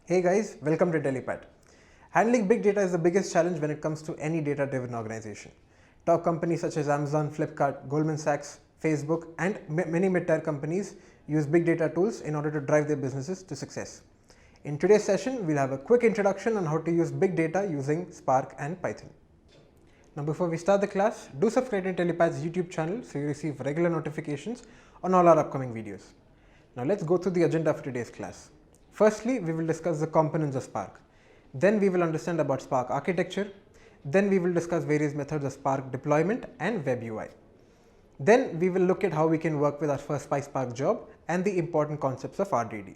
Hey guys, welcome to Intellipaat. Handling big data is the biggest challenge when it comes to any data-driven organization. Top companies such as Amazon, Flipkart, Goldman Sachs, Facebook, and many mid-tier companies use big data tools in order to drive their businesses to success. In today's session, we'll have a quick introduction on how to use big data using Spark and Python. Now before we start the class, do subscribe to Intellipaat's YouTube channel so you receive regular notifications on all our upcoming videos. Now let's go through the agenda for today's class. Firstly, we will discuss the components of Spark. Then we will understand about Spark architecture. Then we will discuss various methods of Spark deployment and Web UI. Then we will look at how we can work with our first PySpark job and the important concepts of RDD.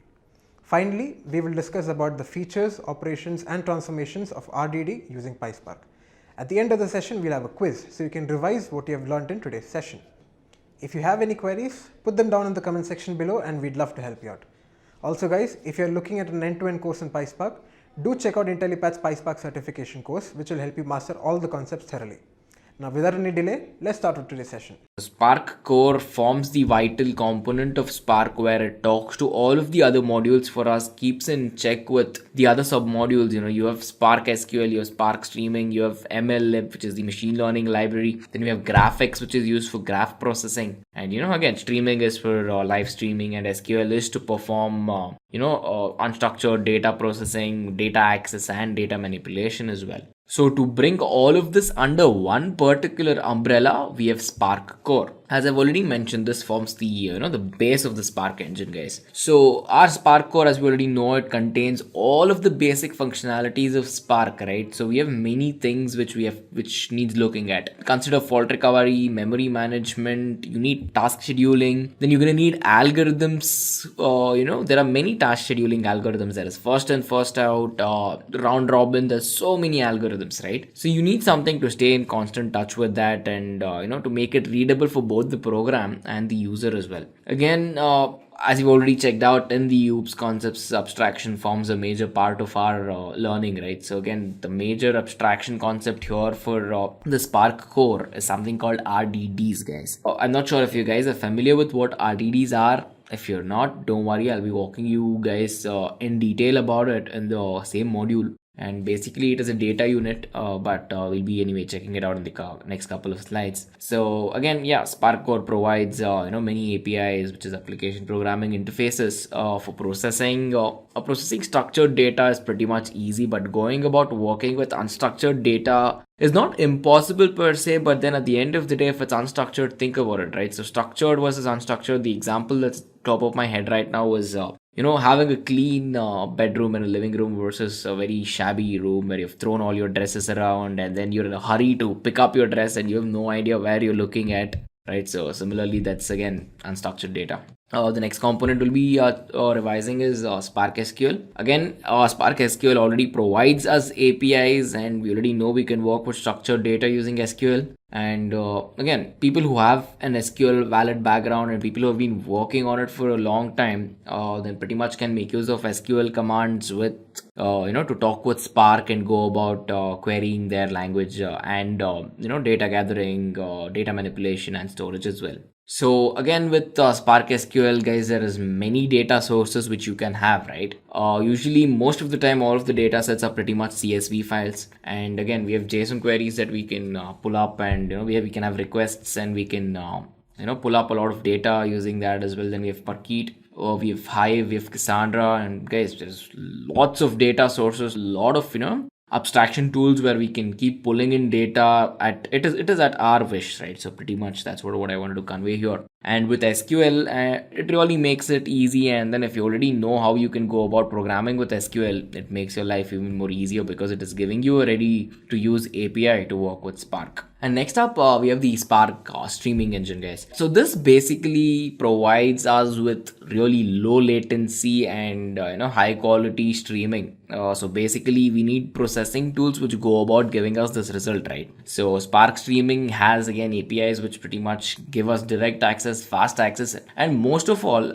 Finally, we will discuss about the features, operations and transformations of RDD using PySpark. At the end of the session, we'll have a quiz so you can revise what you have learned in today's session. If you have any queries, put them down in the comment section below and we'd love to help you out. Also guys, if you're looking at an end-to-end course in PySpark, do check out Intellipaat's PySpark certification course, which will help you master all the concepts thoroughly. Now without any delay, let's start with today's session. Spark core forms the vital component of Spark, where it talks to all of the other modules for us, keeps in check with the other sub-modules. You have Spark SQL, you have Spark Streaming, you have MLlib, which is the machine learning library. Then we have GraphX, which is used for graph processing. And again, streaming is for live streaming, and SQL is to perform unstructured data processing, data access and data manipulation as well. So to bring all of this under one particular umbrella, we have Spark core. As I've already mentioned, this forms the the base of the Spark engine, guys. So our Spark core, as we already know, it contains all of the basic functionalities of Spark, right? So we have many things which needs looking at. Consider fault recovery, memory management. You need task scheduling. Then you're gonna need algorithms. There are many task scheduling algorithms. There is first in, first out, round robin. There's so many algorithms, right? So you need something to stay in constant touch with that, and to make it readable for both the program and the user as well. Again, as you've already checked out in the OOPS concepts, abstraction forms a major part of our learning, right? So again, the major abstraction concept here for the Spark core is something called RDDs, guys. I'm not sure if you guys are familiar with what RDDs are. If you're not, don't worry, I'll be walking you guys in detail about it in the same module. And basically it is a data unit, but we'll be anyway checking it out in the next couple of slides. So again, yeah, Spark core provides many APIs, which is application programming interfaces for processing. Processing structured data is pretty much easy, but going about working with unstructured data is not impossible per se, but then at the end of the day, if it's unstructured, think about it, right? So structured versus unstructured, the example that's top of my head right now is having a clean bedroom and a living room versus a very shabby room where you've thrown all your dresses around and then you're in a hurry to pick up your dress and you have no idea where you're looking at, right? So similarly, that's again unstructured data. The next component will be revising is Spark SQL. Again, Spark SQL already provides us APIs, and we already know we can work with structured data using SQL. And again, people who have an SQL valid background and people who have been working on it for a long time, then pretty much can make use of SQL commands with to talk with Spark and go about querying their language and data gathering, data manipulation and storage as well. So again, with Spark SQL, guys, there is many data sources which you can have, right? Usually most of the time, all of the data sets are pretty much CSV files. And again, we have JSON queries that we can pull up, and we can have requests, and we can pull up a lot of data using that as well. Then we have Parquet, we have Hive, we have Cassandra, and guys, there's lots of data sources, a lot of abstraction tools where we can keep pulling in data at it is at our wish, right? So pretty much that's what I wanted to convey here. And with SQL, it really makes it easy. And then if you already know how you can go about programming with SQL, it makes your life even more easier because it is giving you a ready to use API to work with Spark. And next up, we have the Spark streaming engine, guys. So this basically provides us with really low latency and high quality streaming. So basically we need processing tools which go about giving us this result, right? So Spark streaming has again APIs which pretty much give us direct access, fast access, and most of all,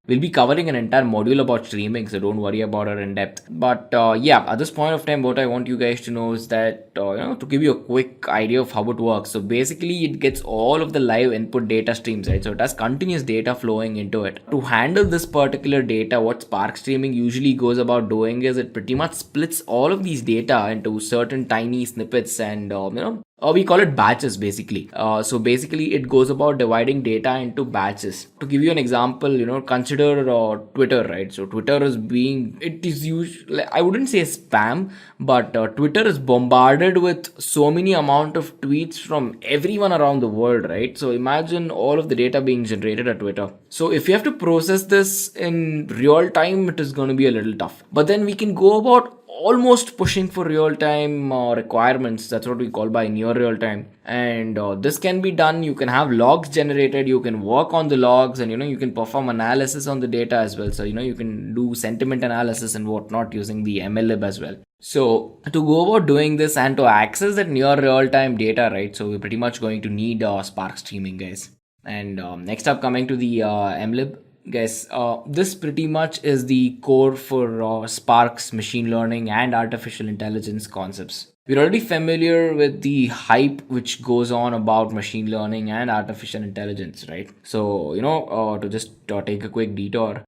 We'll be covering an entire module about streaming, so don't worry about it in depth. But yeah, at this point of time, what I want you guys to know is that, to give you a quick idea of how it works. So basically, it gets all of the live input data streams, right? So it has continuous data flowing into it. To handle this particular data, what Spark Streaming usually goes about doing is it pretty much splits all of these data into certain tiny snippets and, we call it batches basically. So basically it goes about dividing data into batches. To give you an example, consider Twitter, right? So Twitter it is usually, I wouldn't say spam, but Twitter is bombarded with so many amount of tweets from everyone around the world, right? So imagine all of the data being generated at Twitter. So if you have to process this in real time, it is going to be a little tough. But then we can go about almost pushing for real-time requirements. That's what we call by near real-time, and this can be done. You can have logs generated, you can work on the logs, and you can perform analysis on the data as well. So you can do sentiment analysis and whatnot using the MLlib as well. So to go about doing this and to access that near real-time data, right, so we're pretty much going to need Spark Streaming, guys. And next up, coming to the MLlib, guys, this pretty much is the core for Spark's machine learning and artificial intelligence concepts. We're already familiar with the hype which goes on about machine learning and artificial intelligence, right? So, to just take a quick detour,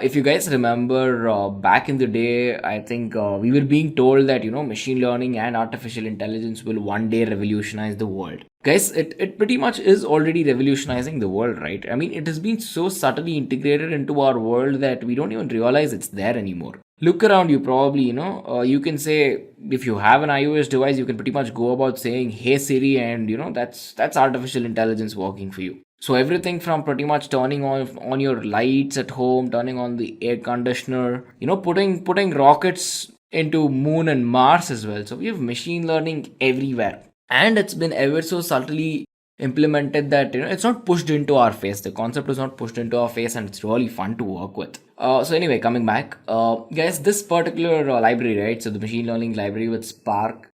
if you guys remember back in the day, I think we were being told that, machine learning and artificial intelligence will one day revolutionize the world. Guys, it pretty much is already revolutionizing the world, right? I mean, it has been so subtly integrated into our world that we don't even realize it's there anymore. Look around you, probably, you can say, if you have an iOS device, you can pretty much go about saying, hey Siri, and that's artificial intelligence working for you. So everything from pretty much turning on your lights at home, turning on the air conditioner, putting rockets into moon and Mars as well. So we have machine learning everywhere, and it's been ever so subtly implemented that it's not pushed into our face. The concept is not pushed into our face, and it's really fun to work with. So anyway, coming back, guys, this particular library, right? So the machine learning library with Spark,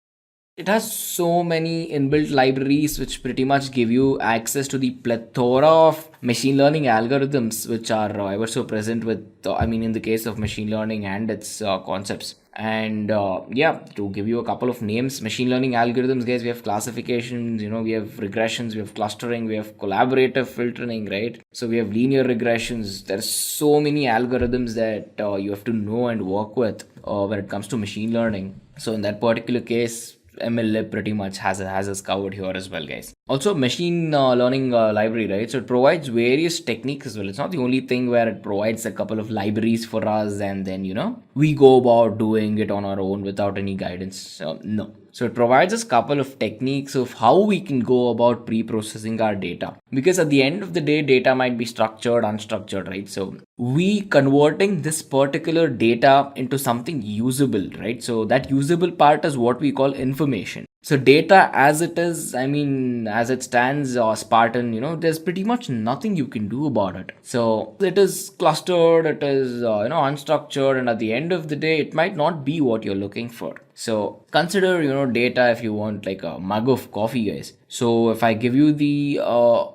it has so many inbuilt libraries which pretty much give you access to the plethora of machine learning algorithms which are ever so present with, in the case of machine learning and its concepts. And to give you a couple of names, machine learning algorithms, guys, we have classifications, we have regressions, we have clustering, we have collaborative filtering, right? So we have linear regressions. There's so many algorithms that you have to know and work with when it comes to machine learning. So in that particular case, MLlib pretty much has us covered here as well, guys. Also, machine learning library, right? So it provides various techniques as well. It's not the only thing where it provides a couple of libraries for us and then, we go about doing it on our own without any guidance. No. So it provides us a couple of techniques of how we can go about pre-processing our data. Because at the end of the day, data might be structured, unstructured, right? So we converting this particular data into something usable, right? So that usable part is what we call information. So data as it is, as it stands, Spartan, there's pretty much nothing you can do about it. So it is clustered, it is, unstructured, and at the end of the day, it might not be what you're looking for. So consider, data if you want like a mug of coffee, guys. So if I give you the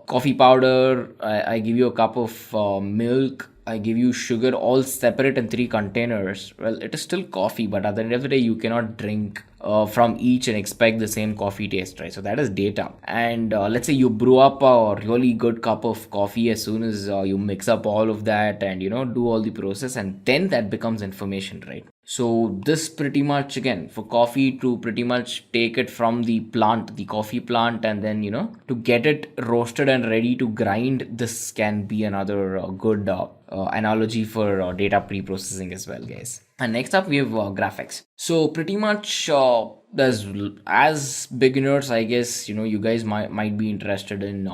coffee powder, I give you a cup of milk, I give you sugar all separate in 3 containers. Well, it is still coffee, but at the end of the day, you cannot drink from each and expect the same coffee taste, right? So that is data. And let's say you brew up a really good cup of coffee as soon as you mix up all of that and, do all the process, and then that becomes information, right? So this pretty much, again, for coffee to pretty much take it from the plant, the coffee plant, and then, to get it roasted and ready to grind, this can be another good analogy for data pre-processing as well, guys. And next up, we have GraphX. So pretty much as beginners, I guess, you guys might be interested in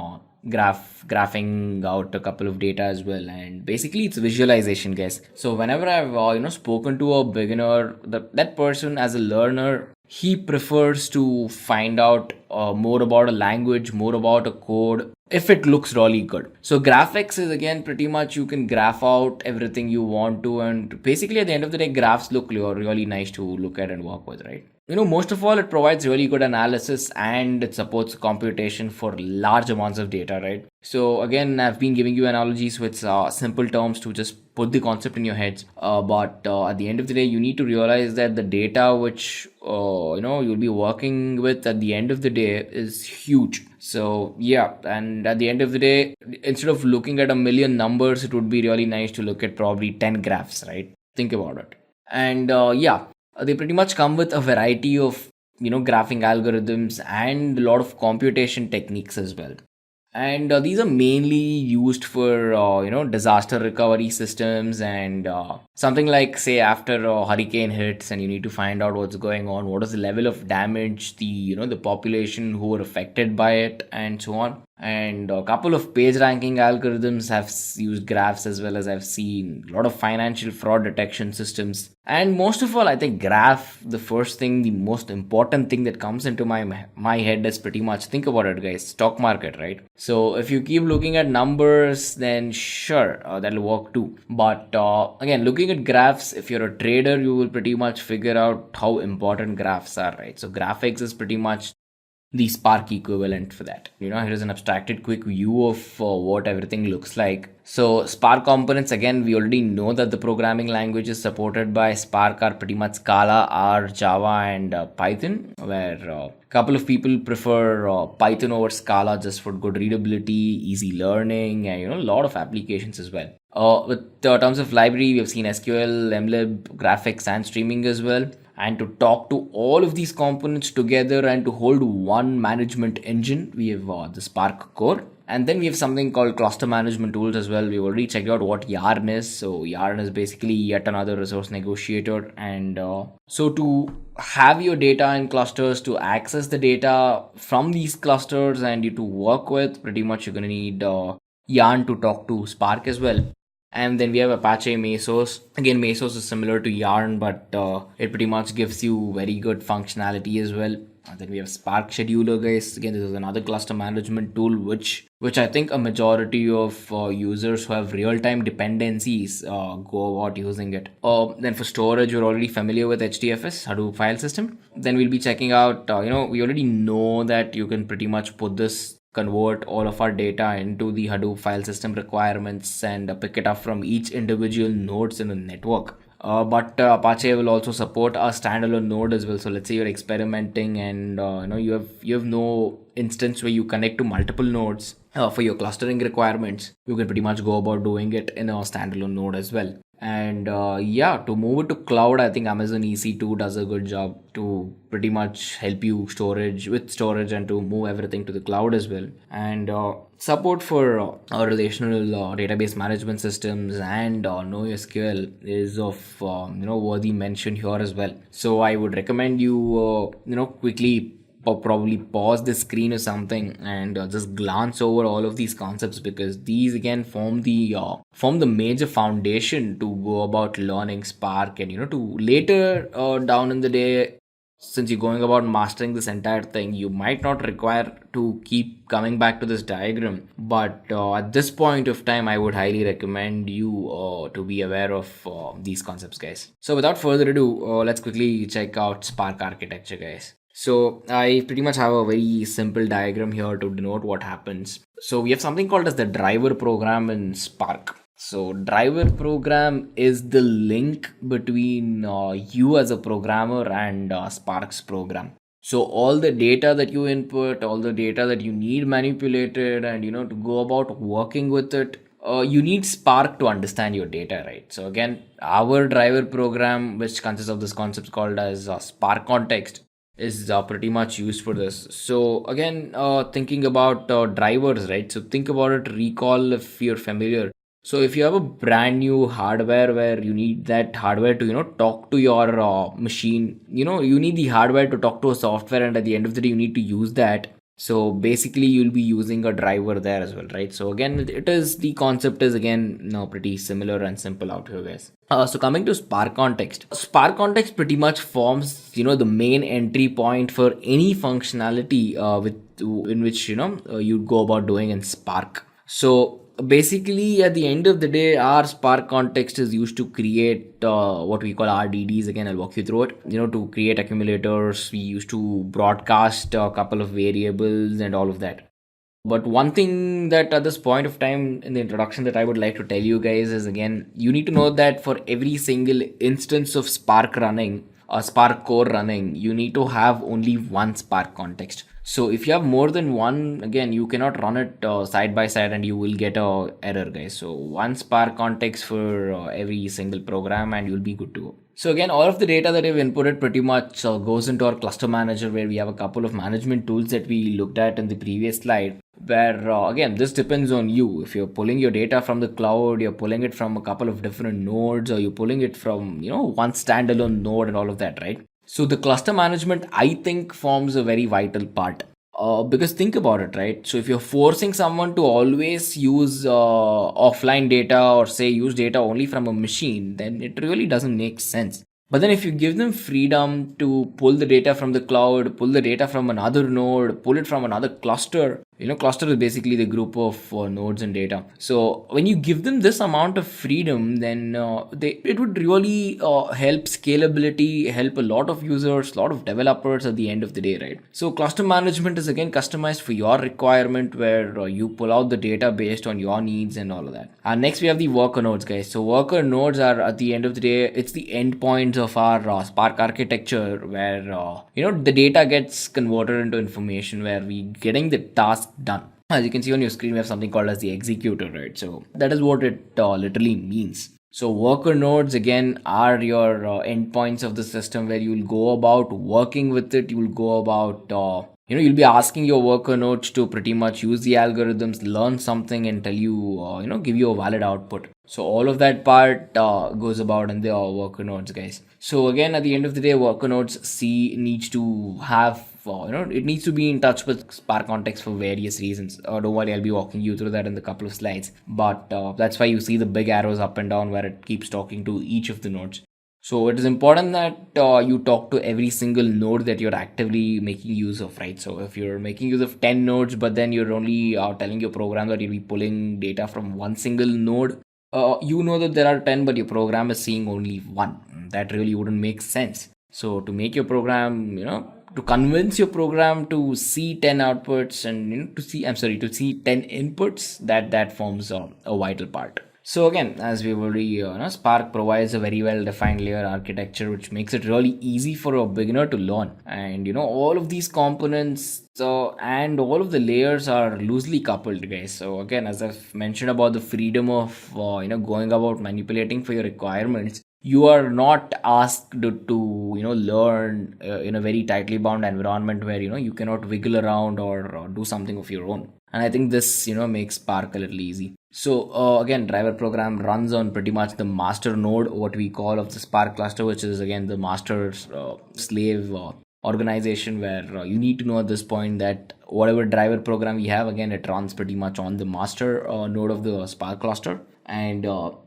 graphing out a couple of data as well, and basically it's visualization, guys. So whenever I've spoken to a beginner, that person as a learner, he prefers to find out more about a language, more about a code, if it looks really good. So GraphX is, again, pretty much you can graph out everything you want to, and basically at the end of the day, graphs look really nice to look at and work with, right? Most of all, it provides really good analysis and it supports computation for large amounts of data, right? So again, I've been giving you analogies with simple terms to just put the concept in your heads. But at the end of the day, you need to realize that the data which you'll be working with at the end of the day is huge. So yeah, and at the end of the day, instead of looking at a million numbers, it would be really nice to look at probably 10 graphs, right? Think about it. And they pretty much come with a variety of graphing algorithms and a lot of computation techniques as well. And these are mainly used for disaster recovery systems, and something like, say, after a hurricane hits and you need to find out what's going on, what is the level of damage, the population who were affected by it, and so on. And a couple of page ranking algorithms have used graphs, as well as I've seen a lot of financial fraud detection systems. And most of all, I think graph, the first thing, the most important thing that comes into my head is pretty much, think about it, guys, stock market, right? So if you keep looking at numbers, then sure, that'll work too. But again, looking at graphs, if you're a trader, you will pretty much figure out how important graphs are, right? So GraphX is pretty much the Spark equivalent for that. Here is an abstracted quick view of what everything looks like. So Spark components, again, we already know that the programming languages supported by Spark are pretty much Scala, R, Java, and Python, where a couple of people prefer Python over Scala just for good readability, easy learning, and a lot of applications as well. With terms of library, we have seen SQL, MLlib, GraphX, and streaming as well. And to talk to all of these components together and to hold one management engine, we have the Spark core. And then we have something called cluster management tools as well. We've already checked out what Yarn is. So Yarn is basically yet another resource negotiator. And so to have your data in clusters, to access the data from these clusters and you to work with, pretty much you're going to need Yarn to talk to Spark as well. And then we have Apache Mesos. Again, Mesos is similar to Yarn, but it pretty much gives you very good functionality as well. And then we have Spark Scheduler, guys. Again, this is another cluster management tool, which I think a majority of users who have real-time dependencies go about using it. Then for storage, you're already familiar with HDFS, Hadoop file system. Then we'll be checking out, we already know that you can pretty much convert all of our data into the Hadoop file system requirements and pick it up from each individual nodes in the network. But Apache will also support a standalone node as well. So let's say you're experimenting and you have no instance where you connect to multiple nodes for your clustering requirements. You can pretty much go about doing it in a standalone node as well. And to move it to cloud, I think Amazon EC2 does a good job to pretty much help you with storage and to move everything to the cloud as well. And support for relational database management systems and NoSQL is of worthy mention here as well. So I would recommend you quickly probably pause the screen or something and just glance over all of these concepts, because these again form the major foundation to go about learning Spark, and to later down in the day, since you're going about mastering this entire thing, you might not require to keep coming back to this diagram. But at this point of time, I would highly recommend you to be aware of these concepts, guys. So without further ado, let's quickly check out Spark architecture, guys. So I pretty much have a very simple diagram here to denote what happens. So we have something called as the driver program in Spark. So driver program is the link between you as a programmer and Spark's program. So all the data that you input, all the data that you need manipulated, and to go about working with it, you need Spark to understand your data, right? So again, our driver program, which consists of this concept called as Spark context, is pretty much used for this. So again, thinking about drivers, right? So think about it, recall if you're familiar. So if you have a brand new hardware where you need that hardware to talk to your machine, you need the hardware to talk to a software, and at the end of the day you need to use that. So basically you'll be using a driver there as well, right? So again, the concept is again pretty similar and simple out here, guys. So coming to Spark context pretty much forms the main entry point for any functionality in which you'd go about doing in Spark. So basically at the end of the day, our Spark context is used to create what we call RDDs. Again, I'll walk you through it. To create accumulators, we used to broadcast a couple of variables and all of that. But one thing that at this point of time in the introduction that I would like to tell you guys is, again, you need to know that for every single instance of Spark running, a Spark core running, you need to have only one Spark context. So if you have more than one, again, you cannot run it side by side and you will get a error, guys. So one Spark context for every single program and you'll be good to go. So again, all of the data that we've inputted pretty much goes into our cluster manager, where we have a couple of management tools that we looked at in the previous slide, where again, this depends on you. If you're pulling your data from the cloud, you're pulling it from a couple of different nodes, or you're pulling it from, one standalone node and all of that, right? So the cluster management, I think, forms a very vital part. Because think about it, right? So if you're forcing someone to always use offline data, or say use data only from a machine, then it really doesn't make sense. But then if you give them freedom to pull the data from the cloud, pull the data from another node, pull it from another cluster, cluster is basically the group of nodes and data. So when you give them this amount of freedom, then it would really help scalability, help a lot of users, a lot of developers at the end of the day, right? So cluster management is again customized for your requirement, where you pull out the data based on your needs and all of that. And next we have the worker nodes, guys. So worker nodes are, at the end of the day, it's the endpoints of our Spark architecture, where the data gets converted into information, where we getting the task done. As you can see on your screen, we have something called as the executor, right? So that is what it literally means. So worker nodes again are your endpoints of the system, where you will go about working with it. You will go about you'll be asking your worker nodes to pretty much use the algorithms, learn something, and tell you, give you a valid output. So all of that part goes about in the worker nodes, guys. So again, at the end of the day, worker nodes needs to have, it needs to be in touch with Spark context for various reasons. Don't worry, I'll be walking you through that in a couple of slides. But that's why you see the big arrows up and down, where it keeps talking to each of the nodes. So it is important that you talk to every single node that you're actively making use of, right? So if you're making use of 10 nodes, but then you're only telling your program that you'll be pulling data from one single node, you know that there are 10, but your program is seeing only one. That really wouldn't make sense. So to make your program, to convince your program to see 10 outputs and to see 10 inputs, that forms a vital part. So again, as we already Spark provides a very well defined layer architecture, which makes it really easy for a beginner to learn. And all of these components and all of the layers are loosely coupled, guys. So again, as I've mentioned about the freedom of going about manipulating for your requirements, you are not asked to learn in a very tightly bound environment, where you cannot wiggle around or do something of your own. And I think this makes Spark a little easy. So again, driver program runs on pretty much the master node, what we call, of the Spark cluster, which is again the master slave organization, where you need to know at this point that whatever driver program we have, again, it runs pretty much on the master node of the Spark cluster. And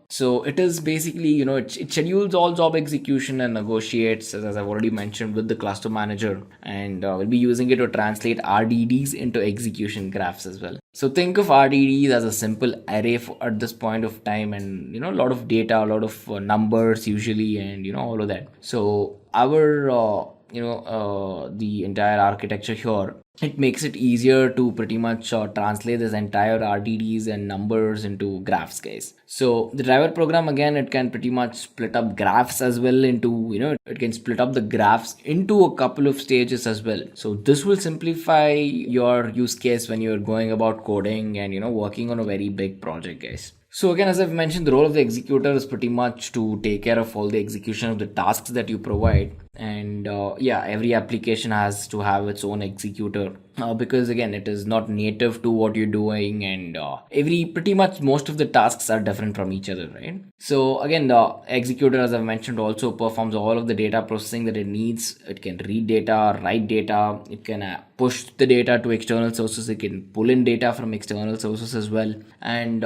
so it is basically, it schedules all job execution and negotiates, as I've already mentioned, with the cluster manager. And we'll be using it to translate RDDs into execution graphs as well. So think of RDDs as a simple array at this point of time, and a lot of data, a lot of numbers usually, and all of that. So our the entire architecture here, it makes it easier to pretty much translate this entire RDDs and numbers into graphs, guys. So the driver program, again, it can pretty much split up graphs as well into, it can split up the graphs into a couple of stages as well. So this will simplify your use case when you're going about coding and, working on a very big project, guys. So again, as I've mentioned, the role of the executor is pretty much to take care of all the execution of the tasks that you provide. And every application has to have its own executor, because again, it is not native to what you're doing, and pretty much most of the tasks are different from each other, right? So again, the executor, as I've mentioned, also performs all of the data processing that it needs. It can read data, write data, it can push the data to external sources, it can pull in data from external sources as well. And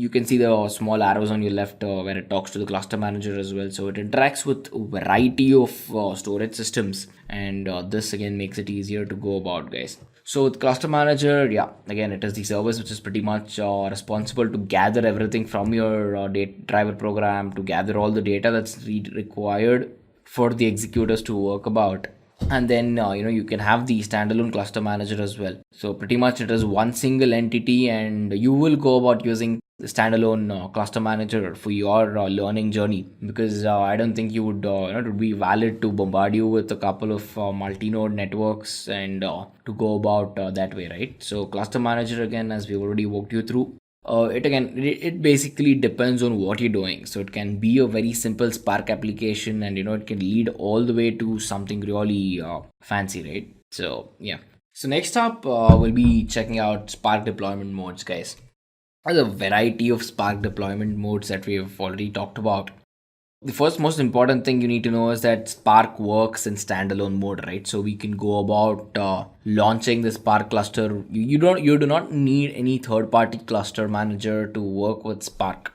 you can see the small arrows on your left where it talks to the cluster manager as well. So it interacts with a variety of storage systems, and this again makes it easier to go about, guys. So with Cluster Manager, yeah, again, it is the service which is pretty much responsible to gather everything from your data driver program, to gather all the data that's required for the executors to work about. And then you can have the standalone cluster manager as well. So pretty much it is one single entity, and you will go about using the standalone cluster manager for your learning journey, because I don't think you would it would be valid to bombard you with a couple of multi-node networks and to go about that way, right? So cluster manager, again, as we've already walked you through, it basically depends on what you're doing. So it can be a very simple Spark application, and it can lead all the way to something really fancy, right? So yeah. So next up, we'll be checking out Spark deployment modes, guys. There's a variety of Spark deployment modes that we have already talked about. The first most important thing you need to know is that Spark works in standalone mode, right? So we can go about launching the Spark cluster. You do not need any third-party cluster manager to work with Spark.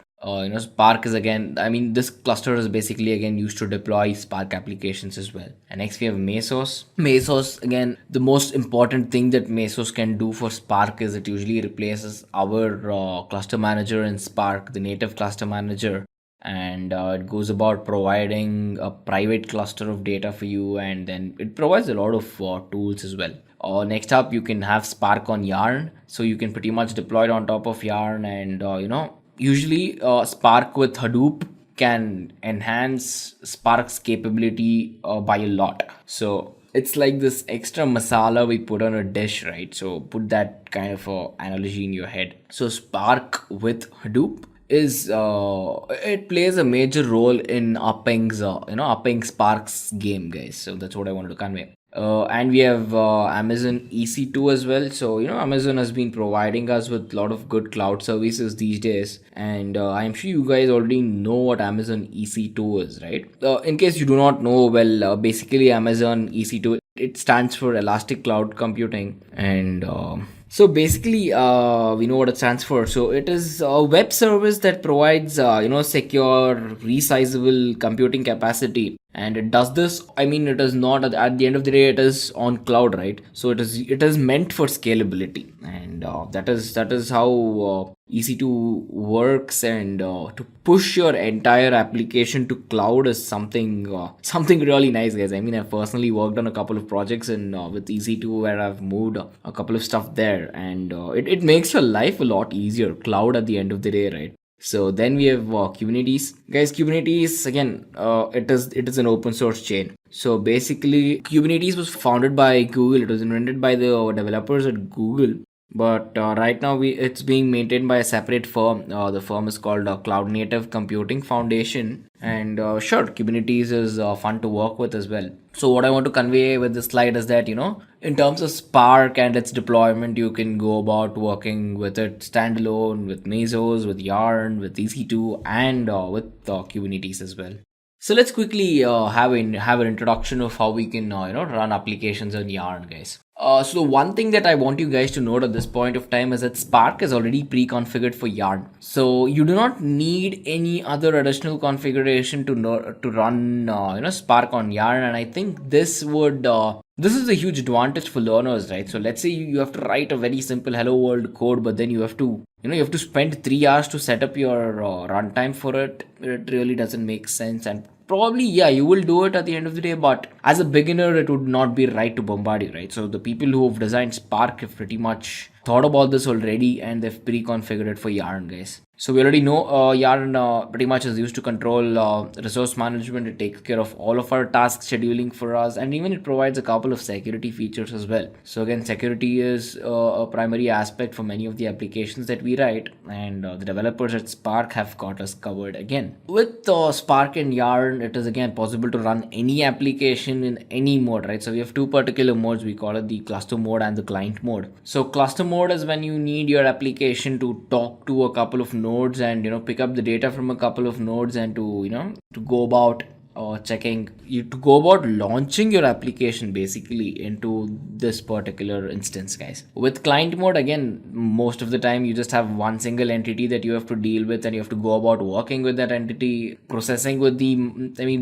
Spark is, again, I mean, this cluster is basically, again, used to deploy Spark applications as well. And next we have Mesos. Mesos, again, the most important thing that Mesos can do for Spark is it usually replaces our cluster manager in Spark, the native cluster manager. And it goes about providing a private cluster of data for you, and then it provides a lot of tools as well. Next up, you can have Spark on Yarn. So you can pretty much deploy it on top of Yarn, and usually Spark with Hadoop can enhance Spark's capability by a lot. So it's like this extra masala we put on a dish, right? So put that kind of analogy in your head. So Spark with Hadoop is it plays a major role in upping Spark's game, guys. So that's what I wanted to convey. And we have Amazon EC2 as well. So Amazon has been providing us with a lot of good cloud services these days, and I'm sure you guys already know what Amazon EC2 is, right? In case you do not know, well, basically Amazon EC2, it stands for Elastic Cloud Computing, and so basically, we know what it stands for. So it is a web service that provides, secure, resizable computing capacity. And it does this. I mean, it is not at the end of the day, it is on cloud, right? So it is meant for scalability, and that is how EC2 works. And to push your entire application to cloud is something really nice, guys. I mean, I've personally worked on a couple of projects with EC2 where I've moved a couple of stuff there, and it makes your life a lot easier. Cloud at the end of the day, right? So then we have Kubernetes. Guys, Kubernetes, again, it is an open source chain. So basically, Kubernetes was founded by Google. It was invented by the developers at Google. But right now, it's being maintained by a separate firm. The firm is called Cloud Native Computing Foundation. And sure, Kubernetes is fun to work with as well. So what I want to convey with this slide is that, in terms of Spark and its deployment, you can go about working with it standalone, with Mesos, with Yarn, with EC2, and with Kubernetes as well. So let's quickly have an introduction of how we can run applications on Yarn, guys. So one thing that I want you guys to note at this point of time is that Spark is already pre-configured for Yarn. So you do not need any other additional configuration to run Spark on Yarn, and I think this is a huge advantage for learners, right? So let's say you have to write a very simple hello world code, but then you have to spend 3 hours to set up your runtime for it. It really doesn't make sense, and probably, yeah, you will do it at the end of the day, but as a beginner, it would not be right to bombard you, right? So the people who have designed Spark have pretty much thought about this already, and they've pre-configured it for Yarn, guys. So we already know Yarn pretty much is used to control resource management. It takes care of all of our task scheduling for us, and even it provides a couple of security features as well. So again, security is a primary aspect for many of the applications that we write, and the developers at Spark have got us covered again. With Spark and Yarn, it is again possible to run any application in any mode, right? So we have two particular modes. We call it the cluster mode and the client mode. So cluster mode is when you need your application to talk to a couple of nodes and pick up the data from a couple of nodes, and to go about checking you to go about launching your application basically into this particular instance, guys. With client mode, again, most of the time you just have one single entity that you have to deal with, and you have to go about working with that entity, processing with the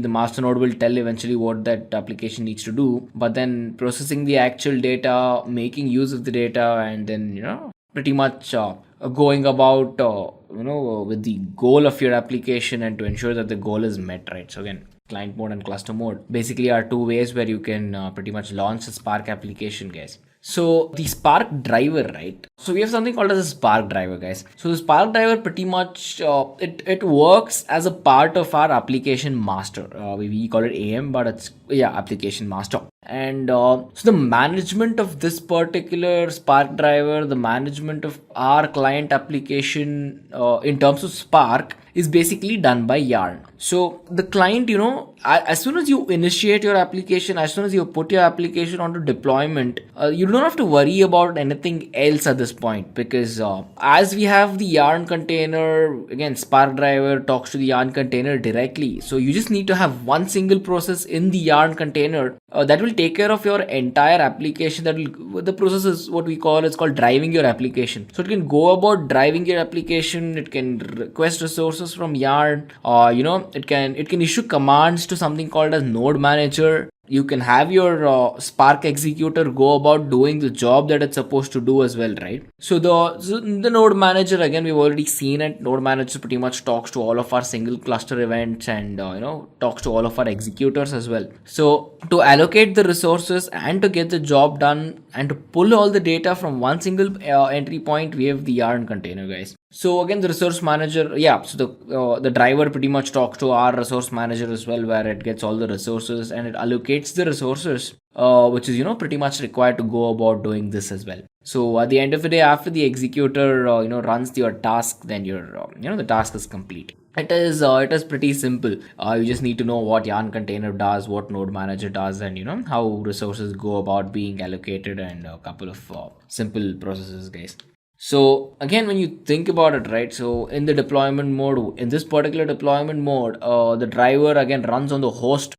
master node will tell eventually what that application needs to do, but then processing the actual data, making use of the data, and then pretty much going about with the goal of your application and to ensure that the goal is met, right? So again, client mode and cluster mode basically are two ways where you can pretty much launch a Spark application, guys. So the Spark driver, right? So we have something called as a Spark driver, guys. So the Spark driver pretty much it works as a part of our application master. We call it AM, but it's application master. And so the management of this particular Spark driver, the management of our client application in terms of Spark is basically done by Yarn. So the client, as soon as you initiate your application, as soon as you put your application onto deployment, you don't have to worry about anything else at this point, because as we have the Yarn container, again, Spark driver talks to the Yarn container directly. So you just need to have one single process in the Yarn container that will take care of your entire application. The process is what we call, it's called driving your application. So it can go about driving your application. It can request resources from Yarn. It can issue commands to something called as node manager. You can have your Spark executor go about doing the job that it's supposed to do as well, right? So the node manager, again, we've already seen it. Node manager pretty much talks to all of our single cluster events and talks to all of our executors as well. So to allocate the resources and to get the job done and to pull all the data from one single entry point, we have the Yarn container, guys. So again, the resource manager, so the driver pretty much talks to our resource manager as well, where it gets all the resources and it allocates the resources, which is pretty much required to go about doing this as well. So at the end of the day, after the executor runs your task, then your the task is complete. It is pretty simple. You just need to know what Yarn container does, what node manager does, and how resources go about being allocated, and a couple of simple processes, guys. So again, when you think about it, right, so in the deployment mode, in this particular deployment mode, the driver again runs on the host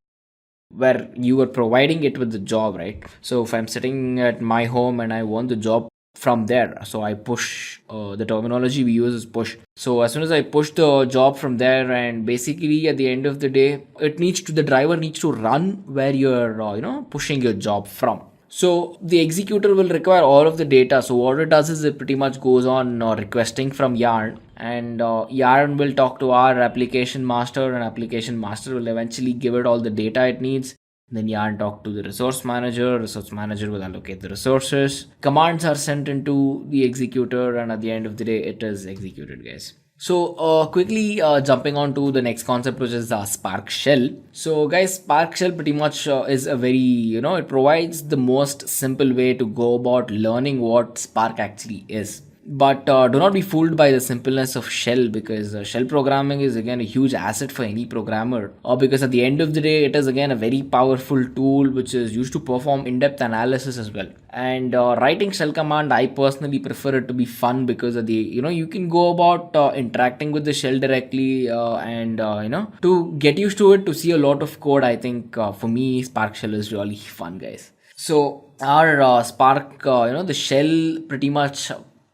where you are providing it with the job, right? So if I'm sitting at my home and I want the job from there, so I push, the terminology we use is push. So as soon as I push the job from there, and basically at the end of the day, the driver needs to run where you're pushing your job from. So the executor will require all of the data. So what it does is it pretty much goes on requesting from Yarn, and Yarn will talk to our application master, and application master will eventually give it all the data it needs. Then Yarn talk to the resource manager will allocate the resources. Commands are sent into the executor, and at the end of the day, it is executed, guys. So quickly jumping on to the next concept, which is Spark Shell. So guys, Spark Shell pretty much is a very, it provides the most simple way to go about learning what Spark actually is. But do not be fooled by the simpleness of Shell, because Shell programming is again a huge asset for any programmer. Because at the end of the day, it is again a very powerful tool which is used to perform in-depth analysis as well. And writing Shell command, I personally prefer it to be fun, because of the you can go about interacting with the shell directly, and to get used to it, to see a lot of code. I think for me, Spark Shell is really fun, guys. So our Spark, the shell pretty much,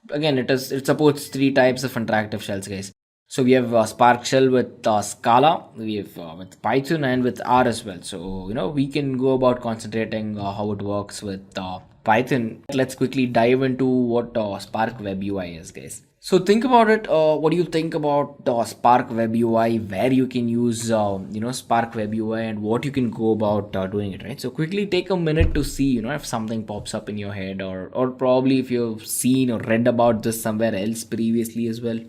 again, it supports three types of interactive shells, guys. So we have Spark Shell with Scala, we have with Python, and with R as well. So we can go about concentrating how it works with Python. Let's quickly dive into what Spark Web UI is, guys. So think about it. What do you think about Spark Web UI, where you can use Spark Web UI, and what you can go about doing it, right? So quickly take a minute to see if something pops up in your head, or probably if you've seen or read about this somewhere else previously as well.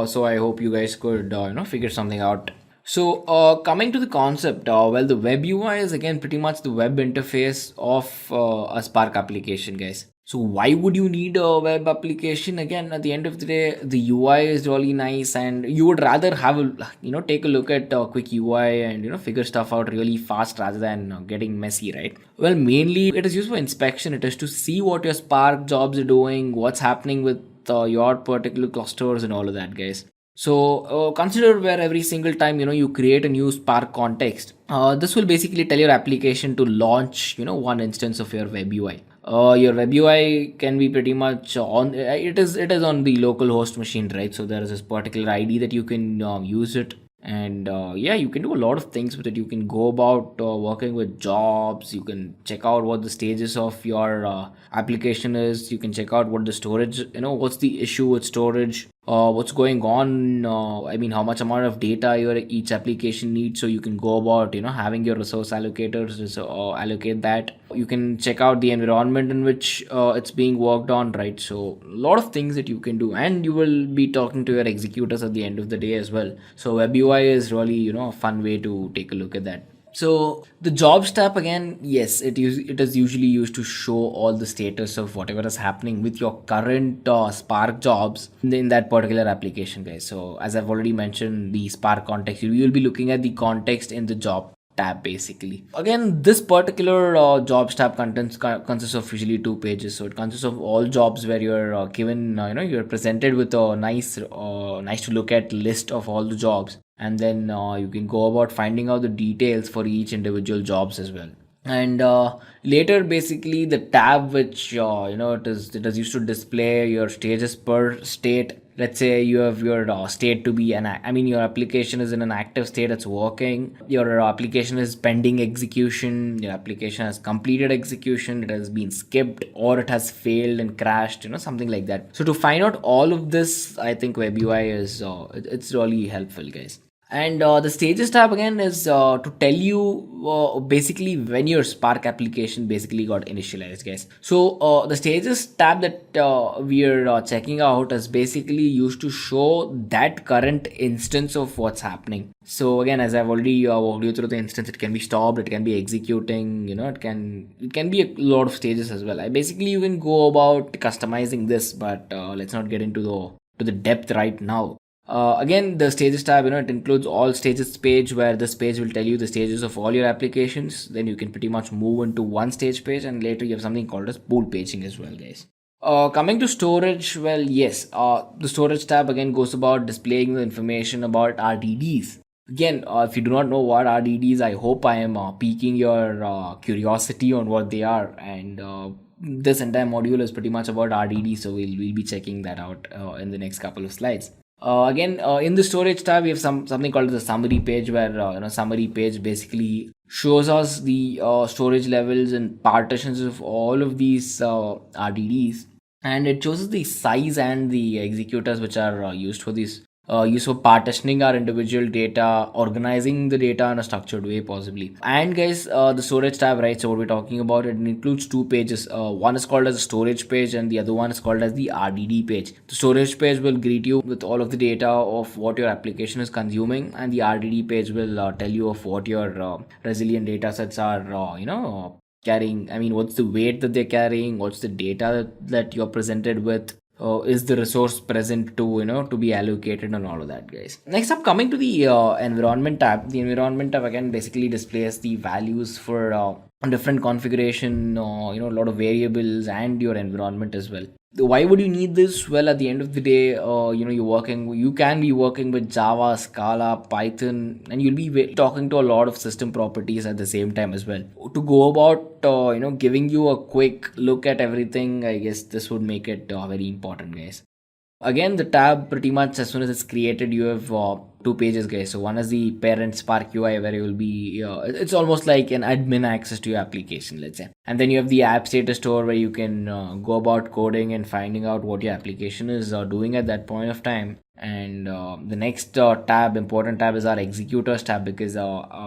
So I hope you guys could figure something out. So coming to the concept, the Web UI is again pretty much the web interface of a Spark application, guys. So why would you need a web application? Again, at the end of the day, the UI is really nice, and you would rather have take a look at a quick UI and figure stuff out really fast rather than getting messy, right? Well, mainly it is used for inspection. It is to see what your Spark jobs are doing, what's happening with your particular clusters and all of that, guys. So consider where every single time you create a new Spark context, this will basically tell your application to launch one instance of your Web UI. Your Web UI can be pretty much on it is on the local host machine, right? So there is this particular ID that you can use it, and yeah, you can do a lot of things with it. You can go about working with jobs. You can check out what the stages of your application is. You can check out what the storage, what's the issue with storage, what's going on, I mean how much amount of data your each application needs, so you can go about having your resource allocators allocate that. You can check out the environment in which it's being worked on, right? So a lot of things that you can do, and you will be talking to your executors at the end of the day as well. So Web UI is really a fun way to take a look at that. So the jobs tab, again, yes, it is usually used to show all the status of whatever is happening with your current Spark jobs in that particular application, guys. So as I've already mentioned, the Spark context, you will be looking at the context in the job tab basically. Again, this particular jobs tab consists of usually 2 pages. So it consists of all jobs where you're given you're presented with a nice to look at list of all the jobs, and then you can go about finding out the details for each individual jobs as well. And later basically the tab which it is used to display your stages per state. Let's say you have your state to be your application is in an active state, it's working, your application is pending execution, your application has completed execution, it has been skipped, or it has failed and crashed, something like that. So to find out all of this, I think Web UI is it's really helpful, guys. And the stages tab again is to tell you basically when your Spark application basically got initialized, guys. So the stages tab that we are checking out is basically used to show that current instance of what's happening. So again, as I've already walked you through the instance, it can be stopped, it can be executing, it can be a lot of stages as well. Basically, you can go about customizing this, but let's not get into the depth right now. Again, the stages tab, it includes all stages page, where this page will tell you the stages of all your applications. Then you can pretty much move into one stage page, and later you have something called as pool paging as well, guys. Coming to storage, well, yes, the storage tab again goes about displaying the information about RDDs. Again, if you do not know what RDDs, I hope I am piquing your curiosity on what they are, and this entire module is pretty much about RDD, so we'll be checking that out in the next couple of slides. Again, in the storage tab, we have something called the summary page, where summary page basically shows us the storage levels and partitions of all of these RDDs, and it shows us the size and the executors which are used for this. Use for partitioning our individual data, organizing the data in a structured way possibly. And guys, the storage tab, right, so what we're talking about, it includes 2 pages. One is called as a storage page, and the other one is called as the RDD page. The storage page will greet you with all of the data of what your application is consuming, and the RDD page will tell you of what your resilient data sets are carrying. What's the weight that they're carrying, what's the data that you're presented with, is the resource present to be allocated, and all of that, guys. Next up, coming to the environment tab. The environment tab again basically displays the values for different configuration, a lot of variables, and your environment as well. Why would you need this? Well, at the end of the day, you can be working with Java, Scala, Python, and you'll be talking to a lot of system properties at the same time as well. To go about, giving you a quick look at everything, I guess this would make it very important, guys. Again, the tab, pretty much as soon as it's created, you have 2 pages, guys. So one is the parent Spark UI, where you will be it's almost like an admin access to your application, let's say. And then you have the app status store, where you can go about coding and finding out what your application is doing at that point of time. And the next important tab is our executors tab, because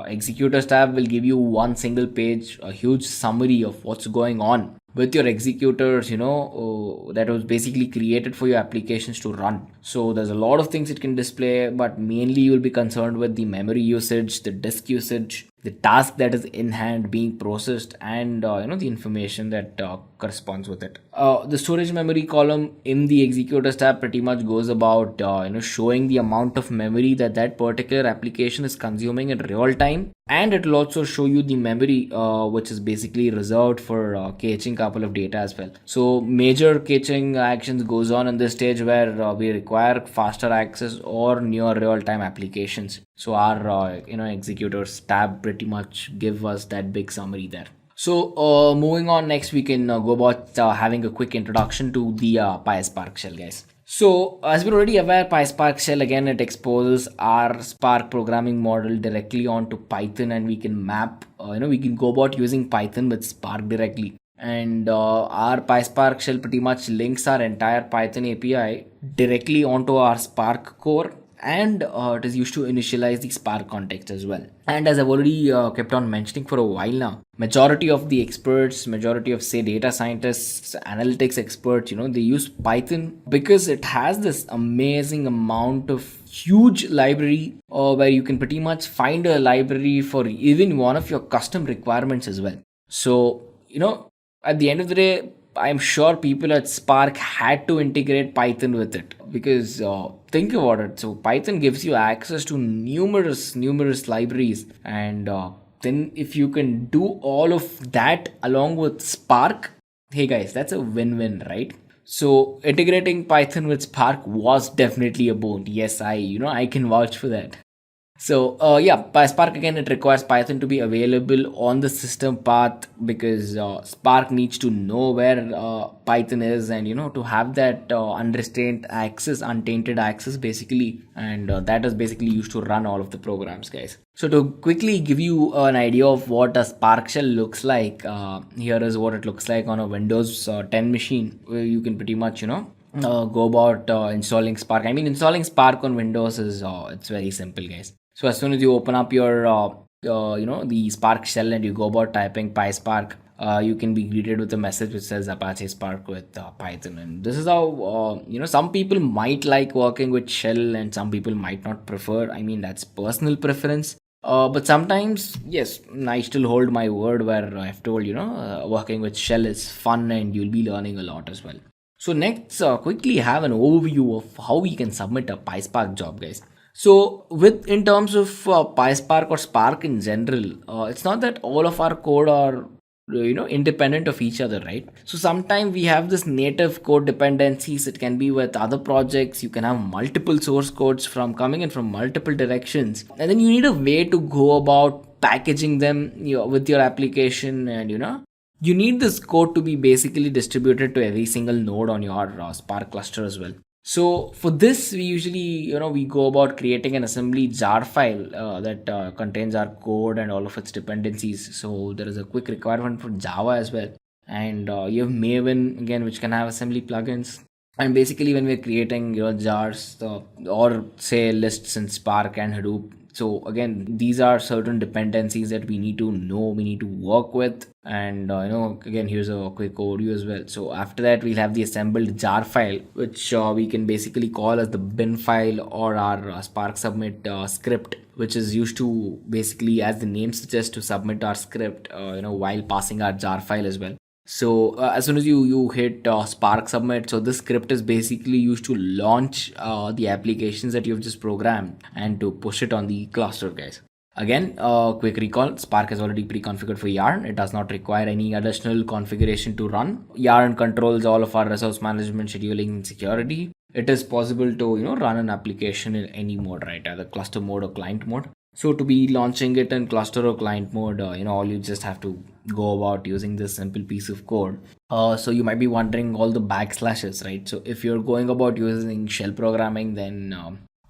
executors tab will give you one single page, a huge summary of what's going on with your executors, that was basically created for your applications to run. So there's a lot of things it can display, but mainly you'll be concerned with the memory usage, the disk usage, the task that is in hand being processed, and the information that corresponds with it. The storage memory column in the executors tab pretty much goes about showing the amount of memory that that particular application is consuming in real time, and it will also show you the memory which is basically reserved for caching couple of data as well. So major caching actions goes on in this stage where we require faster access or near real time applications. So our executors tab pretty much give us that big summary there. So moving on, next we can go about having a quick introduction to the PySpark Shell, guys. So as we're already aware, PySpark Shell, again, it exposes our Spark programming model directly onto Python, and we can map, we can go about using Python with Spark directly. And our PySpark Shell pretty much links our entire Python API directly onto our Spark core, and it is used to initialize the Spark context as well. And as I've already kept on mentioning for a while now, majority of the experts, majority of say data scientists, analytics experts, they use Python because it has this amazing amount of huge library where you can pretty much find a library for even one of your custom requirements as well. So, at the end of the day, I'm sure people at Spark had to integrate Python with it, because think about it. So Python gives you access to numerous libraries, and then if you can do all of that along with Spark, hey guys, that's a win-win, right? So integrating Python with Spark was definitely a boon. Yes, I can vouch for that. So PySpark, again, it requires Python to be available on the system path, because Spark needs to know where Python is, and to have that unrestrained access, untainted access basically, and that is basically used to run all of the programs, guys. So to quickly give you an idea of what a Spark Shell looks like, here is what it looks like on a Windows 10 machine, where you can pretty much go about installing Spark. I mean, installing Spark on Windows is it's very simple, guys. So as soon as you open up your the Spark Shell and you go about typing PySpark, you can be greeted with a message which says Apache Spark with Python. And this is how some people might like working with Shell and some people might not prefer. I mean, that's personal preference. But sometimes, yes, I still hold my word where I've told working with Shell is fun and you'll be learning a lot as well. So next, quickly have an overview of how we can submit a PySpark job, guys. So in terms of PySpark or Spark in general, it's not that all of our code are independent of each other, right? So sometimes we have this native code dependencies. It can be with other projects. You can have multiple source codes from coming in from multiple directions, and then you need a way to go about packaging them with your application, and you need this code to be basically distributed to every single node on your Spark cluster as well. So for this, we usually, we go about creating an assembly jar file that contains our code and all of its dependencies. So there is a quick requirement for Java as well. And you have Maven again, which can have assembly plugins. And basically when we're creating jars or say lists in Spark and Hadoop, so again, these are certain dependencies that we need to know, we need to work with. And again, here's a quick overview as well. So after that, we'll have the assembled jar file, which we can basically call as the bin file, or our Spark submit script, which is used to basically, as the name suggests, to submit our script while passing our jar file as well. So as soon as you hit Spark submit, so this script is basically used to launch the applications that you've just programmed and to push it on the cluster, guys. Again, quick recall, Spark is already pre-configured for Yarn. It does not require any additional configuration to run. Yarn controls all of our resource management, scheduling, and security. It is possible to run an application in any mode, right? Either cluster mode or client mode. So to be launching it in cluster or client mode, all you just have to go about using this simple piece of code. So you might be wondering all the backslashes, right? So if you're going about using shell programming, then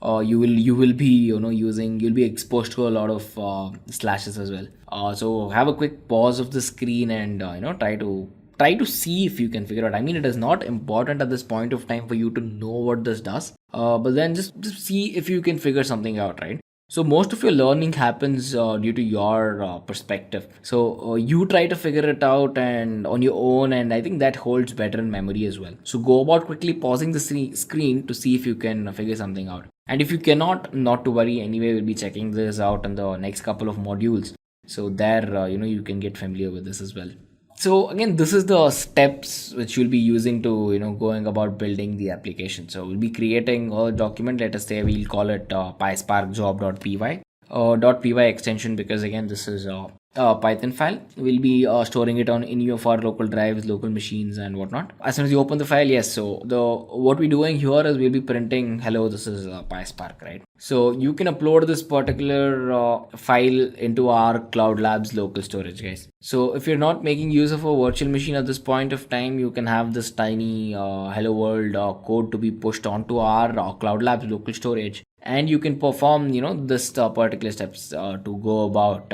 you will be you'll be exposed to a lot of slashes as well. So have a quick pause of the screen and try to see if you can figure out. I mean, it is not important at this point of time for you to know what this does, but then just see if you can figure something out, right? So most of your learning happens due to your perspective. So you try to figure it out and on your own, and I think that holds better in memory as well. So go about quickly pausing the screen to see if you can figure something out. And if you cannot, not to worry. Anyway, we'll be checking this out in the next couple of modules. So there, you can get familiar with this as well. So again, this is the steps which you'll be using to, going about building the application. So we'll be creating a document. Let us say we'll call it PySpark Job.py. .py extension, because again this is a Python file. We'll be storing it on any of our local drives, local machines, and whatnot. As soon as you open the file, yes. So what we're doing here is we'll be printing, hello, this is PySpark, right? So you can upload this particular file into our Cloud Labs local storage, guys. So if you're not making use of a virtual machine at this point of time, you can have this tiny hello world code to be pushed onto our Cloud Labs local storage, and you can perform this particular steps to go about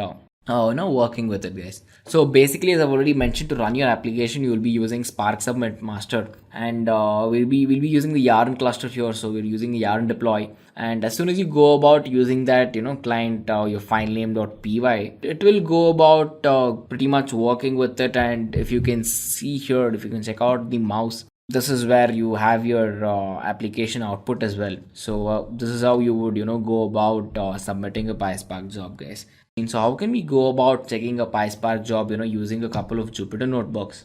working with it, guys. So basically, as I've already mentioned, to run your application you will be using Spark Submit Master, and we'll be using the yarn cluster here. So we're using the yarn deploy, and as soon as you go about using that client your file name.py, it will go about pretty much working with it. And if you can see here, if you can check out the mouse, this is where you have your application output as well. So this is how you would go about submitting a PySpark job, guys. And so how can we go about checking a PySpark job using a couple of Jupyter notebooks?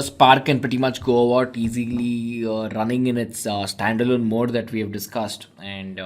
Spark can pretty much go about easily running in its standalone mode that we have discussed. And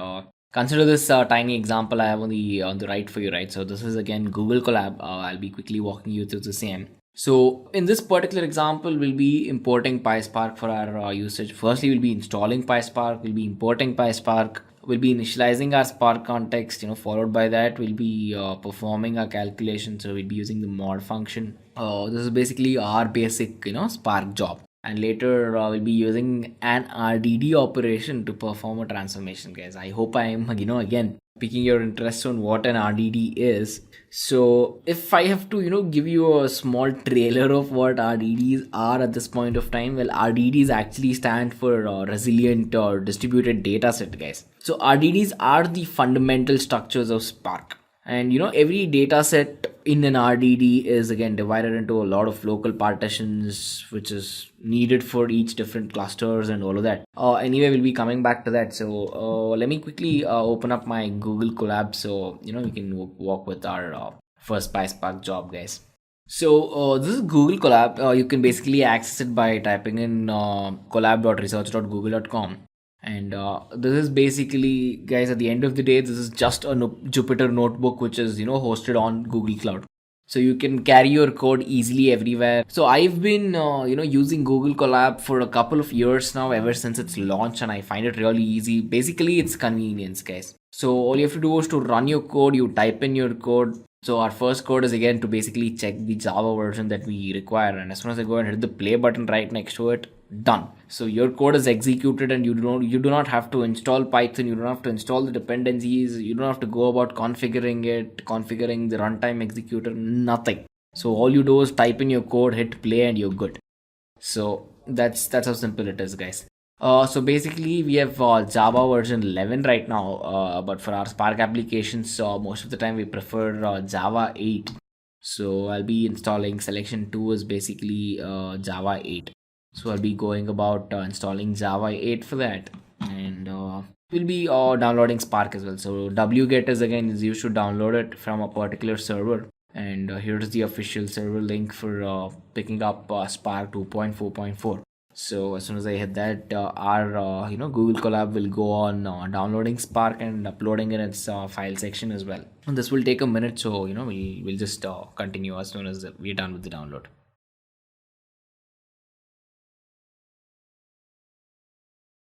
consider this tiny example I have on the right for you, right? So this is again Google Colab. I'll be quickly walking you through the same. So in this particular example, we'll be importing PySpark for our usage. Firstly, we'll be installing PySpark, we'll be importing PySpark, we'll be initializing our Spark context, followed by that we'll be performing our calculation. So we'll be using the mod function. This is basically our basic, Spark job. And later we'll be using an RDD operation to perform a transformation, guys. I hope I am, again, piquing your interest on what an RDD is. So if I have to, give you a small trailer of what RDDs are at this point of time, well, RDDs actually stand for resilient or distributed data set, guys. So RDDs are the fundamental structures of Spark. And every data set in an RDD is again divided into a lot of local partitions, which is needed for each different clusters and all of that. Anyway, we'll be coming back to that. So let me quickly open up my Google Colab, so we can walk with our first PySpark job, guys. So this is Google Colab. You can basically access it by typing in collab.research.google.com. And this is basically, guys, at the end of the day, this is just a Jupyter notebook which is hosted on Google Cloud. So you can carry your code easily everywhere. So I've been using Google Colab for a couple of years now, ever since its launch, and I find it really easy. Basically, it's convenience, guys. So all you have to do is to run your code, you type in your code. So our first code is again to basically check the Java version that we require, and as soon as I go and hit the play button right next to it, done. So your code is executed, and you do not have to install Python, you don't have to install the dependencies, you don't have to go about configuring the runtime executor, nothing. So all you do is type in your code, hit play, and you're good. So that's how simple it is, guys. So basically we have Java version 11 right now, but for our Spark applications, most of the time we prefer Java 8. So I'll be installing selection 2 is basically Java 8. So I'll be going about installing Java 8 for that, and we'll be downloading Spark as well. So wget is used to download it from a particular server, and here's the official server link for picking up Spark 2.4.4. So as soon as I hit that, our Google Colab will go on downloading Spark and uploading in its file section as well. And this will take a minute, so we'll just continue as soon as we're done with the download.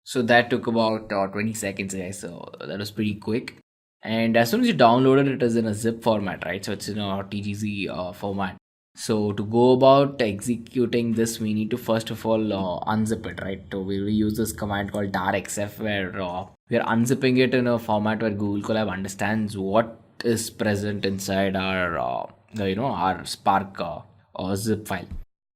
So that took about 20 seconds, guys. So that was pretty quick. And as soon as you download it, it is in a zip format, right? So it's in a TGZ format. So to go about executing this, we need to first of all unzip it, right? So we will use this command called darxf, where we are unzipping it in a format where Google Colab understands what is present inside our our Spark zip file.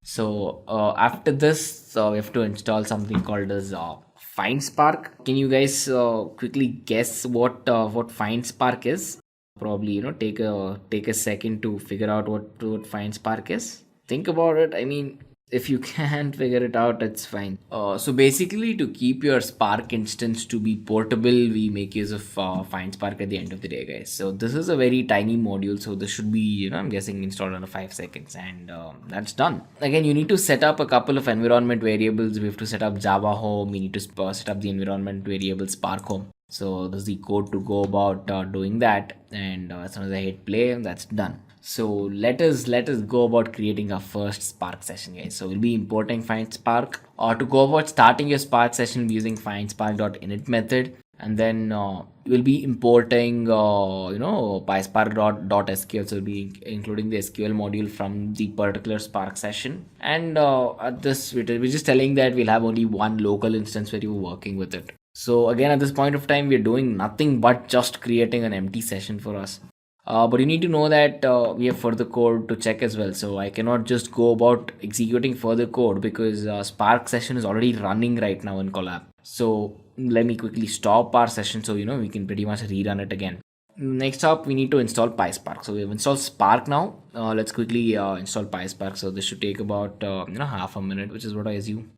So after this, we have to install something called as Find Spark. Can you guys quickly guess what Find Spark is? Probably take a second to figure out what Find Spark is. Think about it. I mean, If you can't figure it out, it's fine. So basically, to keep your Spark instance to be portable, we make use of Find Spark at the end of the day, guys. So this is a very tiny module, so this should be, I'm guessing installed under 5 seconds, and that's done. Again, you need to set up a couple of environment variables. We have to set up Java Home. We need to set up the environment variable Spark Home. So this is the code to go about doing that, and as soon as I hit play, that's done. So let us go about creating our first Spark session, guys. So we'll be importing find Spark, or to go about starting your Spark session using find spark.init method, and then we'll be importing PySpark.sql. So we'll be including the SQL module from the particular Spark session, and at this we're just telling that we'll have only one local instance where you're working with it. So again, at this point of time, we're doing nothing but just creating an empty session for us. But you need to know that we have further code to check as well. So I cannot just go about executing further code because Spark session is already running right now in Colab. So let me quickly stop our session so we can pretty much rerun it again. Next up, we need to install PySpark. So we have installed Spark now. Let's quickly install PySpark. So this should take about half a minute, which is what I assume.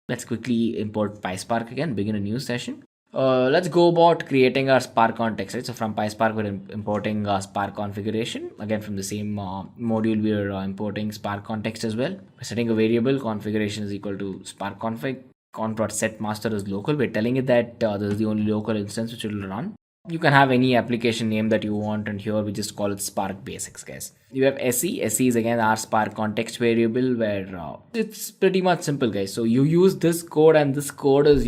Let's quickly import PySpark again, begin a new session. Let's go about creating our Spark context, right? So from PySpark, we're importing Spark configuration. Again, from the same module, we're importing Spark context as well. We're setting a variable, configuration is equal to Spark config. Conf.set master is local. We're telling it that this is the only local instance which will run. You can have any application name that you want, and here we just call it Spark Basics, guys. You have SE. SE is again our Spark context variable, where it's pretty much simple, guys. So you use this code, and this code is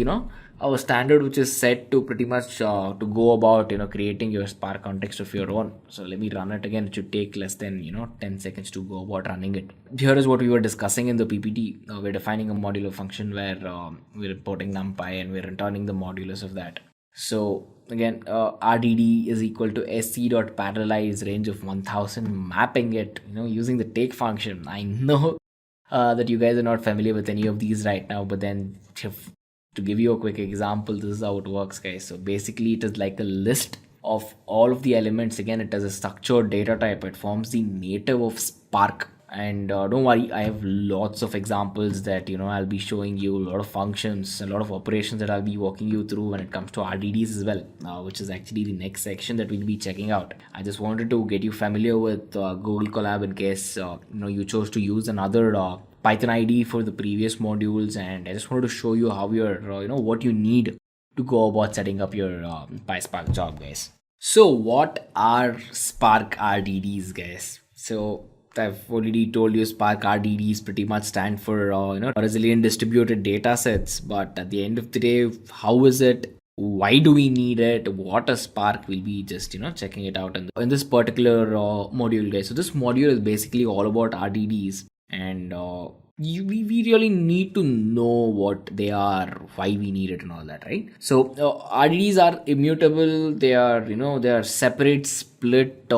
our standard, which is set to pretty much to go about creating your Spark context of your own. So let me run it again. It should take less than 10 seconds to go about running it. Here is what we were discussing in the PPT. We're defining a modular function where we're importing numpy and we're returning the modulus of that. So again, RDD is equal to sc.parallelize range of 1000, mapping it using the take function. I know that you guys are not familiar with any of these right now, but then to give you a quick example, this is how it works, guys. So basically, it is like a list of all of the elements. Again, it has a structured data type. It forms the native of Spark. And don't worry, I have lots of examples that I'll be showing you, a lot of functions, a lot of operations that I'll be walking you through when it comes to RDDs as well, which is actually the next section that we'll be checking out. I just wanted to get you familiar with Google Colab in case you chose to use another Python ID for the previous modules, and I just wanted to show you how you're what you need to go about setting up your PySpark job, guys. So what are Spark RDDs, guys? So I've already told you Spark RDDs pretty much stand for resilient distributed data sets. But at the end of the day, how is it? Why do we need it? What a Spark? We'll be just checking it out in this particular module, guys. So this module is basically all about RDDs, and we really need to know what they are, why we need it, and all that, right? So RDDs are immutable. They are they are separate, split,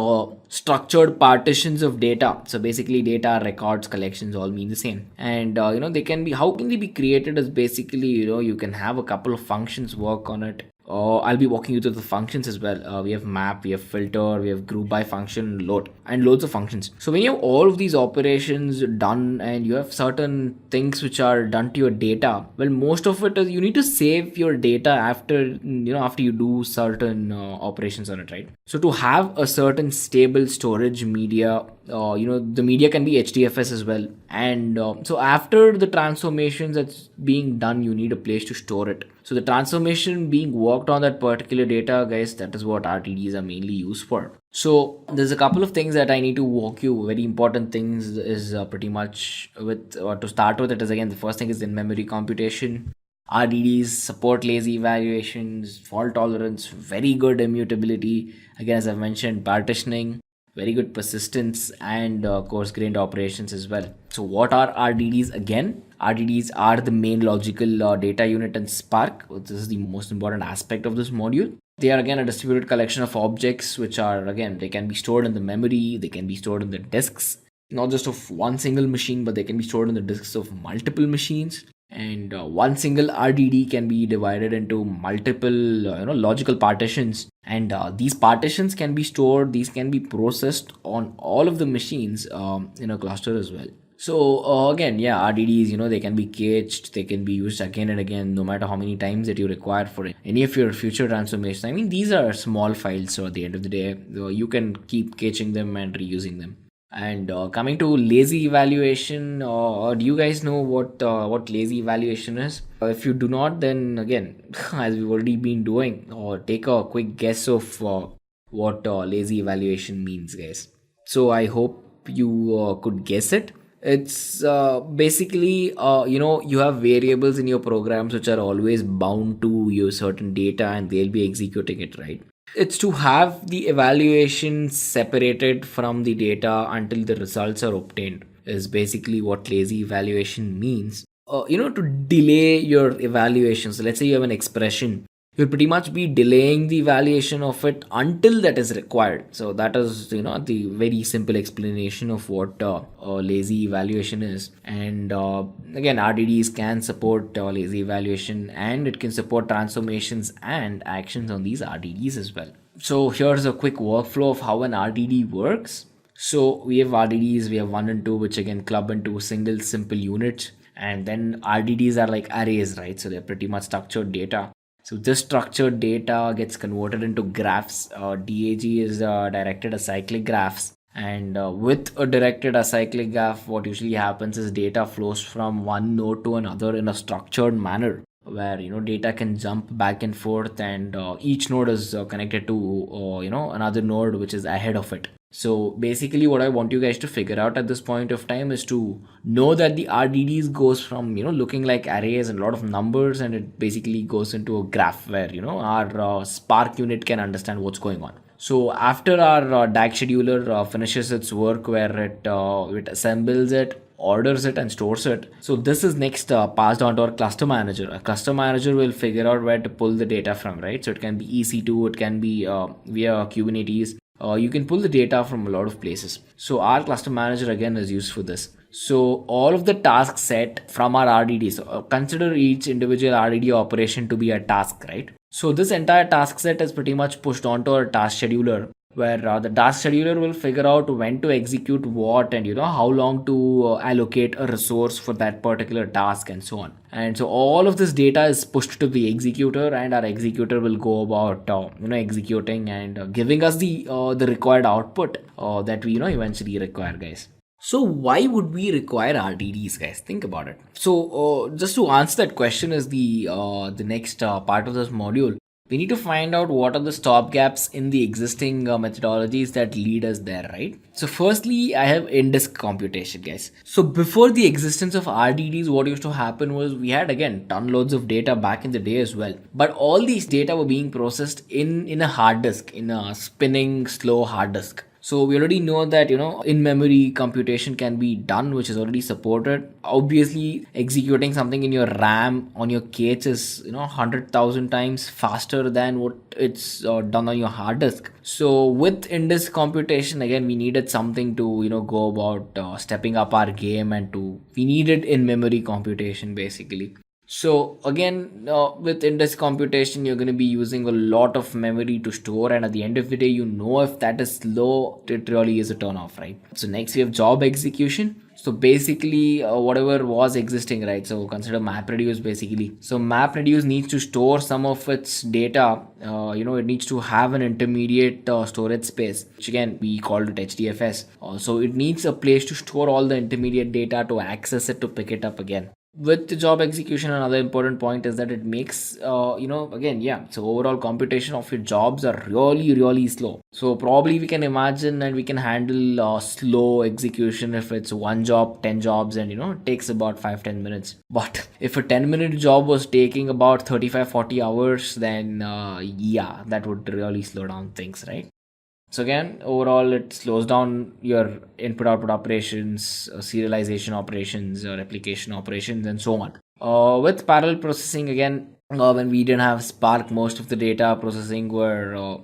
structured partitions of data. So basically, data, records, collections all mean the same. And they can be, how can they be created? As basically you can have a couple of functions work on it. I'll be walking you through the functions as well. We have map, we have filter, we have group by function, load, and loads of functions. So when you have all of these operations done and you have certain things which are done to your data, well, most of it is you need to save your data after after you do certain operations on it, right? So to have a certain stable storage media, the media can be HDFS as well, and so after the transformations that's being done, you need a place to store it. So the transformation being worked on that particular data, guys, that is what RDDs are mainly used for. So there's a couple of things that I need to walk you. Very important things is pretty much with to start with. It is again, the first thing is in-memory computation. RDDs support lazy evaluations, fault tolerance, very good immutability. Again, as I've mentioned, partitioning, very good persistence, and coarse-grained operations as well. So what are RDDs again? RDDs are the main logical data unit in Spark. This is the most important aspect of this module. They are again a distributed collection of objects, which are again, they can be stored in the memory, they can be stored in the disks, not just of one single machine, but they can be stored in the disks of multiple machines. And one single RDD can be divided into multiple logical partitions, and these partitions can be stored, these can be processed on all of the machines in a cluster as well. So again, yeah, RDDs, they can be caged, they can be used again and again, no matter how many times that you require for any of your future transformations. I mean, these are small files, so at the end of the day, you can keep caching them and reusing them. And coming to lazy evaluation, do you guys know what lazy evaluation is? If you do not, then again, as we've already been doing, take a quick guess of what lazy evaluation means, guys. So I hope you could guess it. It's basically you have variables in your programs which are always bound to your certain data, and they'll be executing it, right? It's to have the evaluation separated from the data until the results are obtained, is basically what lazy evaluation means. To delay your evaluation. So let's say you have an expression, you'll pretty much be delaying the evaluation of it until that is required. So that is the very simple explanation of what lazy evaluation is. And again, RDDs can support lazy evaluation, and it can support transformations and actions on these RDDs as well. So here's a quick workflow of how an RDD works. So we have RDDs, we have 1 and 2, which again club into single simple units. And then RDDs are like arrays, right? So they're pretty much structured data. So this structured data gets converted into graphs. DAG is directed acyclic graphs. And with a directed acyclic graph, what usually happens is data flows from one node to another in a structured manner, where data can jump back and forth, and each node is connected to another node which is ahead of it. So basically what I want you guys to figure out at this point of time is to know that the RDDs goes from looking like arrays and a lot of numbers, and it basically goes into a graph where our Spark unit can understand what's going on. So after our DAG scheduler finishes its work, where it assembles it, orders it, and stores it. So this is next passed on to our cluster manager. A cluster manager will figure out where to pull the data from, right? So it can be EC2, it can be via Kubernetes. You can pull the data from a lot of places. So our cluster manager again is used for this. So all of the tasks set from our RDD. So consider each individual RDD operation to be a task, right? So this entire task set is pretty much pushed onto our task scheduler, where the task scheduler will figure out when to execute what, and how long to allocate a resource for that particular task, and so on. And so all of this data is pushed to the executor, and our executor will go about executing and giving us the required output that we eventually require, guys. So why would we require RDDs, guys? Think about it. So just to answer that question is the next part of this module. We need to find out what are the stopgaps in the existing methodologies that lead us there, right? So firstly, I have in-disk computation, guys. So before the existence of RDDs, what used to happen was we had, again, ton loads of data back in the day as well. But all these data were being processed in a hard disk, in a spinning, slow hard disk. So we already know that, in-memory computation can be done, which is already supported. Obviously, executing something in your RAM on your cache is, 100,000 times faster than what it's done on your hard disk. So with in-disk computation, again, we needed something to, go about stepping up our game, and we needed in-memory computation, basically. So again, with in-disk computation, you're going to be using a lot of memory to store, and at the end of the day, if that is slow, it really is a turn off, right? So next we have job execution. So basically whatever was existing, right? So consider MapReduce basically. So MapReduce needs to store some of its data. It needs to have an intermediate storage space, which again we called it HDFS. So it needs a place to store all the intermediate data, to access it, to pick it up again. With the job execution, another important point is that it makes so overall computation of your jobs are really slow. So probably we can imagine and we can handle slow execution if it's one job, 10 jobs, and it takes about 5-10 minutes. But if a 10-minute job was taking about 35-40 hours, then that would really slow down things, right? So again, overall, it slows down your input-output operations, serialization operations, replication operations, and so on. With parallel processing, again, when we didn't have Spark, most of the data processing were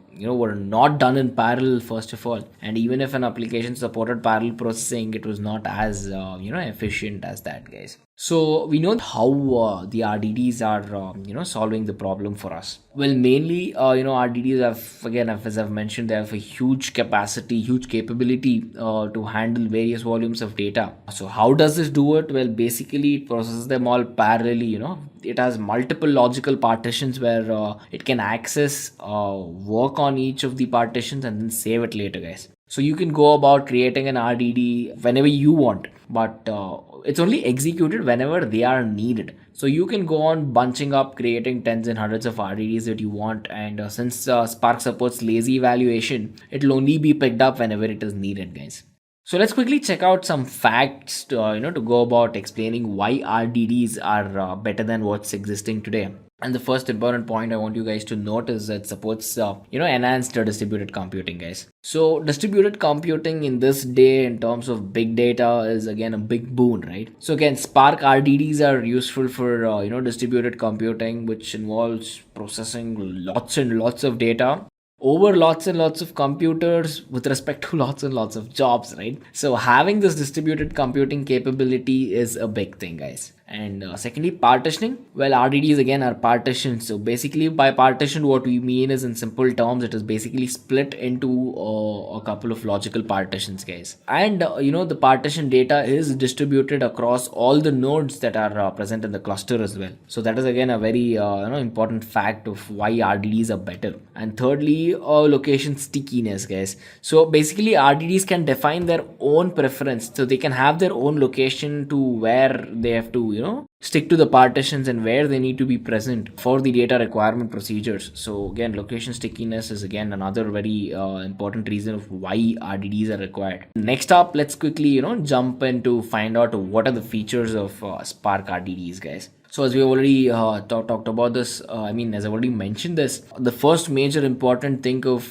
not done in parallel, first of all. And even if an application supported parallel processing, it was not as efficient as that, guys. So we know how the RDDs are, solving the problem for us. Well, mainly, RDDs have, again, as I've mentioned, they have a huge capacity, huge capability to handle various volumes of data. So how does this do it? Well, basically, it processes them all parallelly. It has multiple logical partitions where it can access, work on each of the partitions, and then save it later, guys. So you can go about creating an RDD whenever you want, but it's only executed whenever they are needed. So you can go on bunching up, creating tens and hundreds of RDDs that you want, and since Spark supports lazy evaluation, it'll only be picked up whenever it is needed, guys. So let's quickly check out some facts to go about explaining why RDDs are better than what's existing today. And the first important point I want you guys to note is that it supports, enhanced distributed computing, guys. So distributed computing in this day in terms of big data is again a big boon, right? So again, Spark RDDs are useful for, distributed computing, which involves processing lots and lots of data over lots and lots of computers with respect to lots and lots of jobs, right? So having this distributed computing capability is a big thing, guys. And secondly, partitioning. Well, RDDs again are partitions. So basically, by partition, what we mean is, in simple terms, it is basically split into a couple of logical partitions, guys. And the partition data is distributed across all the nodes that are present in the cluster as well. So that is again a very important fact of why RDDs are better. And thirdly, location stickiness, guys. So basically, RDDs can define their own preference, so they can have their own location to where they have to stick to the partitions and where they need to be present for the data requirement procedures. So again, location stickiness is again another very important reason of why RDDs are required. Next up, let's quickly jump in to find out what are the features of Spark RDDs, guys. So as we already talked about this, as I've already mentioned this, the first major important thing of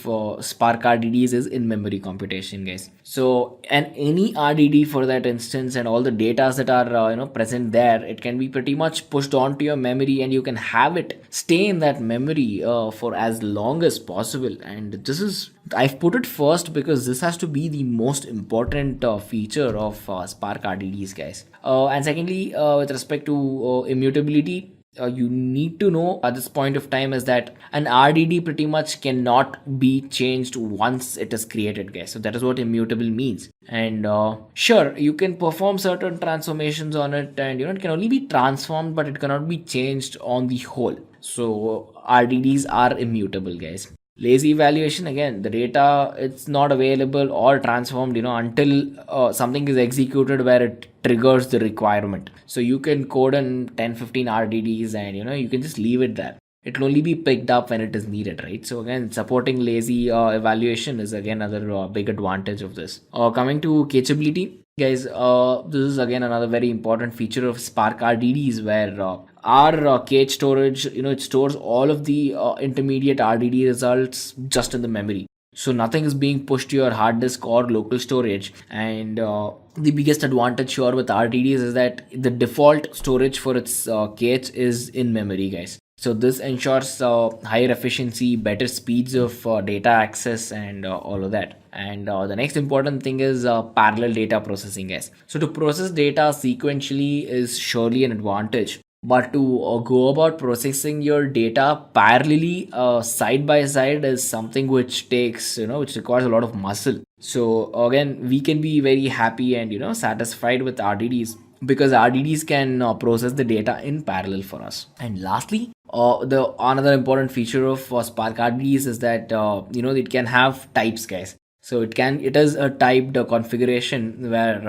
Spark RDDs is in-memory computation, guys. So, and any RDD for that instance and all the data that are present there, it can be pretty much pushed onto your memory, and you can have it stay in that memory for as long as possible. And this is, I've put it first because this has to be the most important feature of Spark RDDs, guys. And secondly, with respect to immutability, you need to know at this point of time is that an RDD pretty much cannot be changed once it is created, guys. So that is what immutable means. And sure, you can perform certain transformations on it, and it can only be transformed, but it cannot be changed on the whole. So RDDs are immutable, guys. Lazy evaluation, again, the data, it's not available or transformed until something is executed where it triggers the requirement. So you can code in 10-15 RDDs and you can just leave it there. It will only be picked up when it is needed, right? So again, supporting lazy evaluation is again another big advantage of this. Coming to cacheability, guys, this is again another very important feature of Spark RDDs, where our cache storage, it stores all of the intermediate RDD results just in the memory. So nothing is being pushed to your hard disk or local storage. And the biggest advantage here with RDDs is that the default storage for its cache is in memory, guys. So this ensures higher efficiency, better speeds of data access, and all of that. And the next important thing is parallel data processing, guys. So to process data sequentially is surely an advantage. But to go about processing your data parallelly, side by side, is something which takes, which requires a lot of muscle. So again, we can be very happy and satisfied with RDDs because RDDs can process the data in parallel for us. And lastly, the another important feature of Spark RDDs is that it can have types, guys. So it is a typed configuration where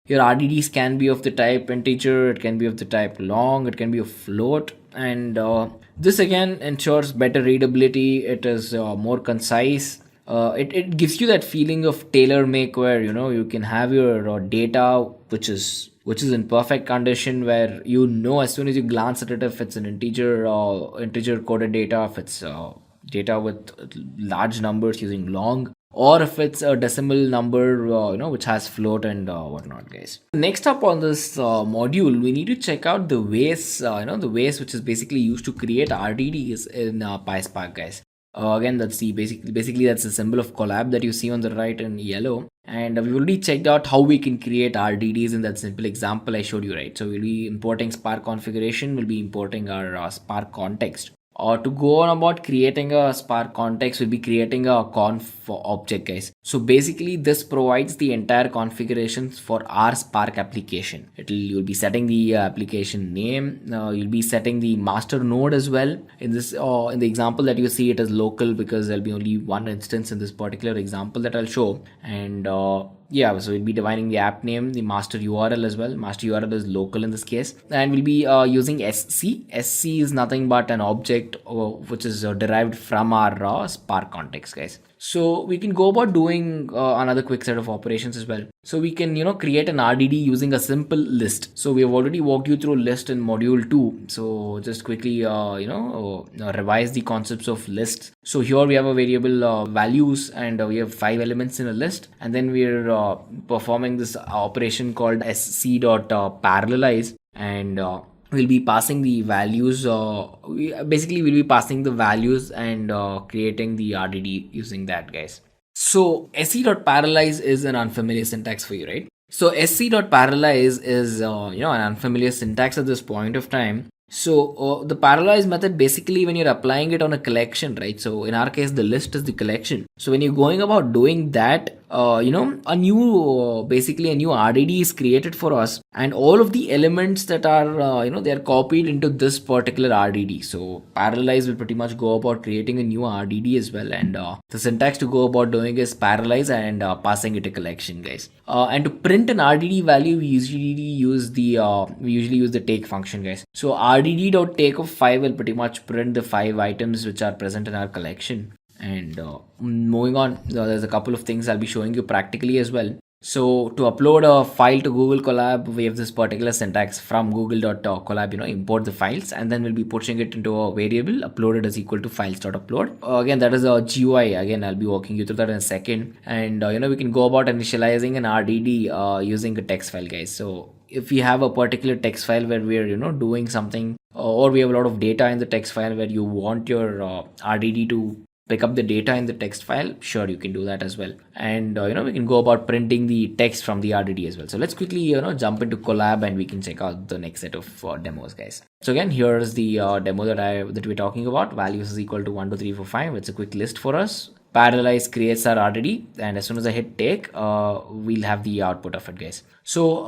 your RDDs can be of the type integer, it can be of the type long, it can be a float, and this again ensures better readability. It is more concise. It gives you that feeling of tailor make where you can have your data which is in perfect condition, where as soon as you glance at it if it's an integer coded data, if it's data with large numbers using long, or if it's a decimal number which has float and whatnot, guys. Next up on this module, we need to check out the ways the ways which is basically used to create RDDs in PySpark, guys. Again, that's the basically that's the symbol of Colab that you see on the right in yellow. And we've already checked out how we can create RDDs in that simple example I showed you, right? So we'll be importing Spark configuration, we'll be importing our Spark context. Or to go on about creating a Spark context, we'll be creating a conf object, guys. So basically, this provides the entire configurations for our Spark application. You'll be setting the application name. You'll be setting the master node as well. In this, in the example that you see, it is local because there'll be only one instance in this particular example that I'll show. And yeah, so we'll be defining the app name, the master URL as well. Master URL is local in this case, and we'll be using SC. SC is nothing but an object which is derived from our Spark context, guys. So we can go about doing another quick set of operations as well. So we can, create an RDD using a simple list. So we have already walked you through list in module 2. So just quickly, revise the concepts of lists. So here we have a variable values, and we have 5 elements in a list, and then we're performing this operation called sc.parallelize, and we'll be passing the values. We'll be passing the values and creating the RDD using that, guys. So sc.parallelize is an unfamiliar syntax for you, right? So sc.parallelize is an unfamiliar syntax at this point of time. So the parallelize method, basically when you're applying it on a collection, right? So in our case, the list is the collection. So when you're going about doing that, a new RDD is created for us, and all of the elements that are they are copied into this particular RDD. So parallelize will pretty much go about creating a new RDD as well, and the syntax to go about doing is parallelize and passing it a collection, guys. And to print an RDD value, we usually use the take function, guys. So RDD.take of 5 will pretty much print the 5 items which are present in our collection. And moving on, there's a couple of things I'll be showing you practically as well. So to upload a file to Google Colab, we have this particular syntax from google.colab, import the files, and then we'll be pushing it into a variable uploaded is equal to files.upload. Again, that is a GUI. Again, I'll be walking you through that in a second. And we can go about initializing an RDD using a text file, guys. So if we have a particular text file where we're doing something, or we have a lot of data in the text file where you want your RDD to pick up the data in the text file, sure, you can do that as well. And we can go about printing the text from the RDD as well. So let's quickly jump into Colab, and we can check out the next set of demos, guys. So again, here's the demo that we're talking about. Values is equal to 1 2 3 4 5. It's a quick list for us. Parallelize creates our RDD, and as soon as I hit take, we'll have the output of it, guys. So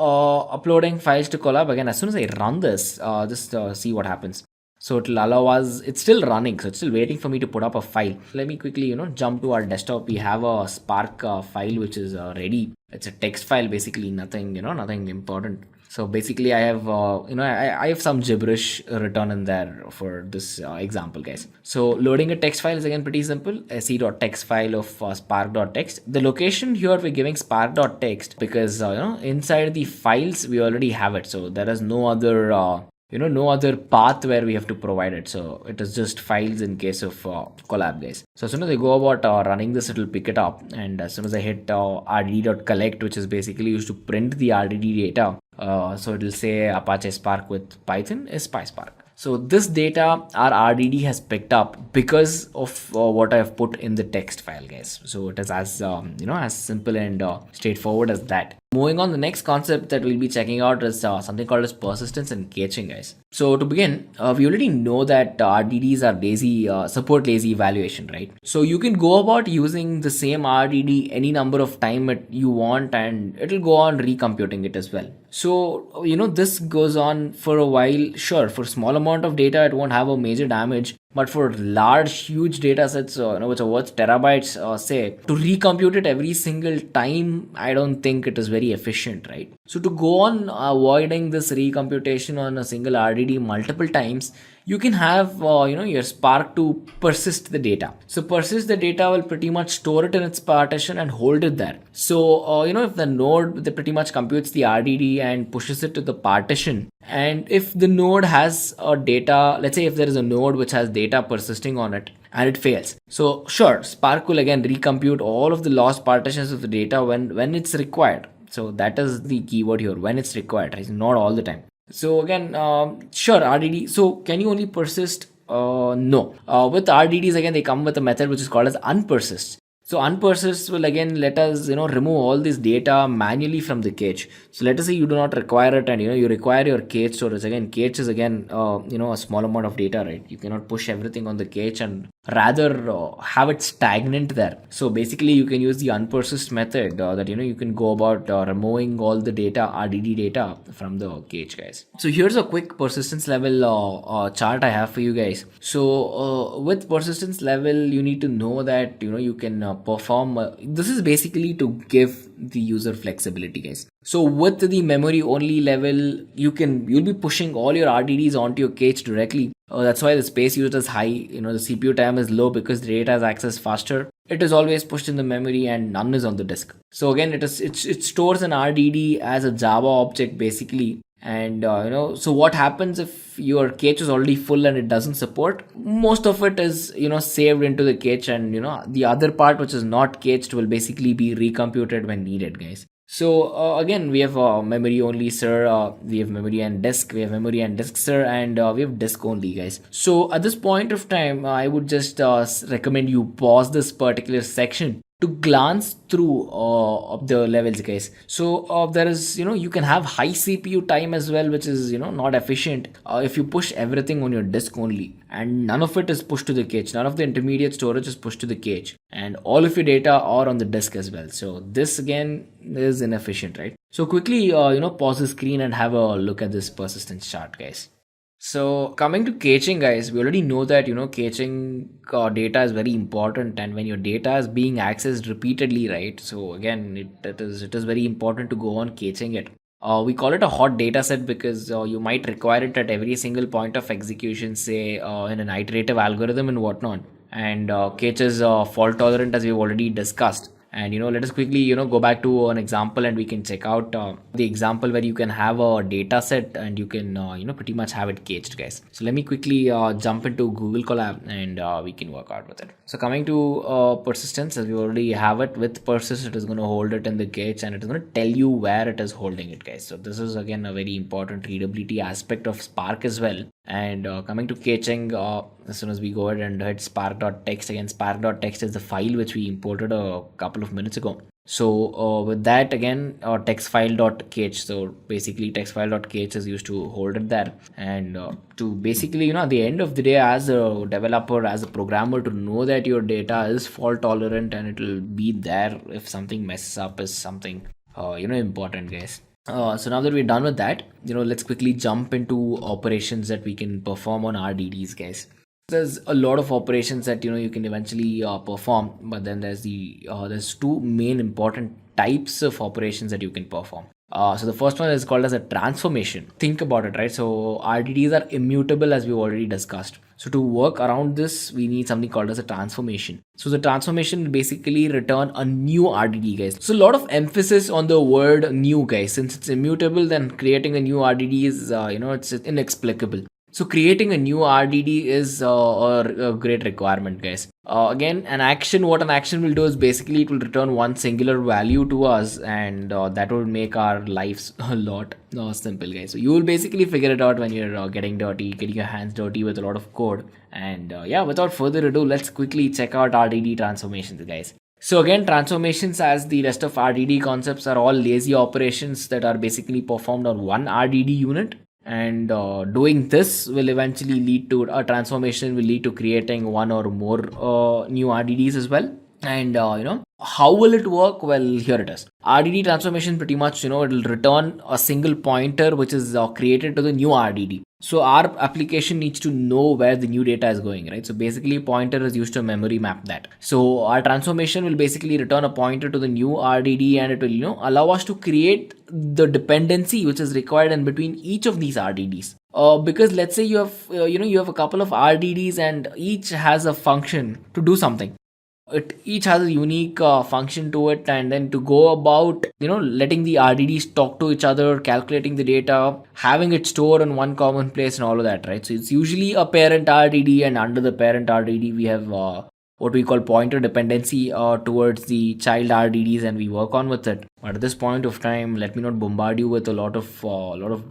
uploading files to Colab, again, as soon as I run this, just see what happens. So it'll allow us, it's still running, so it's still waiting for me to put up a file. Let me quickly, jump to our desktop. We have a Spark file which is ready. It's a text file, basically, nothing important. So basically I have, I have some gibberish written in there for this example, guys. So loading a text file is again pretty simple. sc.text file of spark.text. The location here we're giving spark.text because, inside the files we already have it. So there is no other no other path where we have to provide it. So it is just files in case of Colab, guys. So as soon as I go about running this, it will pick it up. And as soon as I hit rdd.collect, which is basically used to print the RDD data, so it will say Apache Spark with Python is PySpark. So this data our RDD has picked up because of what I have put in the text file, guys. So it is as as simple and straightforward as that. Moving on, the next concept that we'll be checking out is something called as persistence and caching, guys. So to begin, we already know that RDDs are support lazy evaluation, right? So you can go about using the same RDD any number of time you want, and it'll go on recomputing it as well. So this goes on for a while. Sure, for small amount of data it won't have a major damage, but for large huge data sets which are worth terabytes, say, to recompute it every single time, I don't think it is very efficient, right? So to go on avoiding this recomputation on a single RDD multiple times, you can have your Spark to persist the data. So persist the data will pretty much store it in its partition and hold it there. So if the node that pretty much computes the RDD and pushes it to the partition, and if the node has a data, let's say if there is a node which has data persisting on it and it fails, so sure, Spark will again recompute all of the lost partitions of the data when it's required. So that is the keyword here, when it's required, right? Not all the time. So again, sure, RDD. So can you only persist No. With RDDs, again, they come with a method which is called as unpersist. So unpersist will again let us, remove all this data manually from the cache. So let us say you do not require it, and you require your cache storage. Again, cache is again, a small amount of data, right? You cannot push everything on the cache and rather have it stagnant there. So basically, you can use the unpersist method that you can go about removing all the data, RDD data from the cache, guys. So here's a quick persistence level chart I have for you guys. So with persistence level, you need to know that you can perform. This is basically to give the user flexibility, guys. So with the memory only level, you'll be pushing all your RDDs onto your cache directly. That's why the space used is high. The CPU time is low because the data is accessed faster. It is always pushed in the memory and none is on the disk. So again, it stores an RDD as a Java object basically. And so what happens if your cache is already full and it doesn't support? Most of it is saved into the cache, and the other part which is not cached will basically be recomputed when needed, guys. So again, we have memory only, sir. We have memory and disk. We have memory and disk, sir, and we have disk only, guys. So at this point of time, I would just recommend you pause this particular section to glance through of the levels, guys. So there is you can have high CPU time as well, which is not efficient if you push everything on your disk only, and none of it is pushed to the cache. None of the intermediate storage is pushed to the cache, and all of your data are on the disk as well. So this again is inefficient, right? So quickly pause the screen and have a look at this persistence chart, guys. So coming to caching, guys, we already know that caching data is very important, and when your data is being accessed repeatedly, right? So again, it is very important to go on caching it. We call it a hot data set because you might require it at every single point of execution, say in an iterative algorithm and whatnot. And cache is fault tolerant, as we've already discussed. And let us quickly go back to an example, and we can check out the example where you can have a data set and you can pretty much have it caged, guys. So let me quickly jump into Google Colab, and we can work out with it. So coming to persistence, as we already have it with persist, it is going to hold it in the cache and it is going to tell you where it is holding it, guys. So this is again a very important readability aspect of Spark as well. And coming to caching, as soon as we go ahead and hit spark.txt, again spark.txt is the file which we imported a couple of minutes ago. So with that, again text file.cache. So basically text file.cache is used to hold it there, and to basically at the end of the day, as a developer, as a programmer, to know that your data is fault tolerant and it will be there if something messes up is something important, guys. So now that we're done with that, let's quickly jump into operations that we can perform on RDDs, guys. There's a lot of operations that you can eventually perform, but then there's two main important types of operations that you can perform. So the first one is called as a transformation. Think about it, right? So RDDs are immutable, as we've already discussed. So to work around this, we need something called as a transformation. So the transformation will basically return a new RDD, guys. So a lot of emphasis on the word new, guys. Since it's immutable, then creating a new RDD is, it's inexplicable. So creating a new RDD is a great requirement, guys. Again, what an action will do is basically it will return one singular value to us, and that will make our lives a lot simple, guys. So you will basically figure it out when you're getting your hands dirty with a lot of code. And without further ado, let's quickly check out RDD transformations, guys. So again, transformations, as the rest of RDD concepts, are all lazy operations that are basically performed on one RDD unit. And doing this will eventually lead to a transformation, will lead to creating one or more new RDDs as well. And how will it work? Well, here it is. RDD transformation, pretty much it will return a single pointer which is created to the new RDD. So our application needs to know where the new data is going, right? So basically pointer is used to memory map that. So our transformation will basically return a pointer to the new RDD, and it will allow us to create the dependency which is required in between each of these RDDs. Because let's say you have a couple of RDDs and each has a function to do something. Each has a unique function to it, and then to go about letting the RDDs talk to each other, calculating the data, having it stored in one common place, and all of that, right? So it's usually a parent RDD, and under the parent RDD we have what we call pointer dependency towards the child RDDs, and we work on with it. But at this point of time, let me not bombard you with a lot of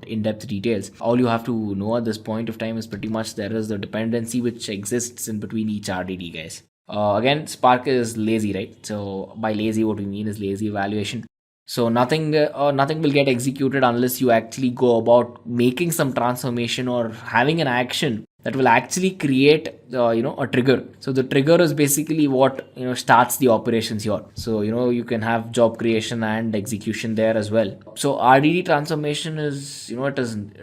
in-depth details. All you have to know at this point of time is pretty much there is the dependency which exists in between each RDD, guys. Again, Spark is lazy, right? So by lazy, what we mean is lazy evaluation. So nothing will get executed unless you actually go about making some transformation or having an action that will actually create a trigger. So the trigger is basically what starts the operations here. So you can have job creation and execution there as well. So RDD transformation is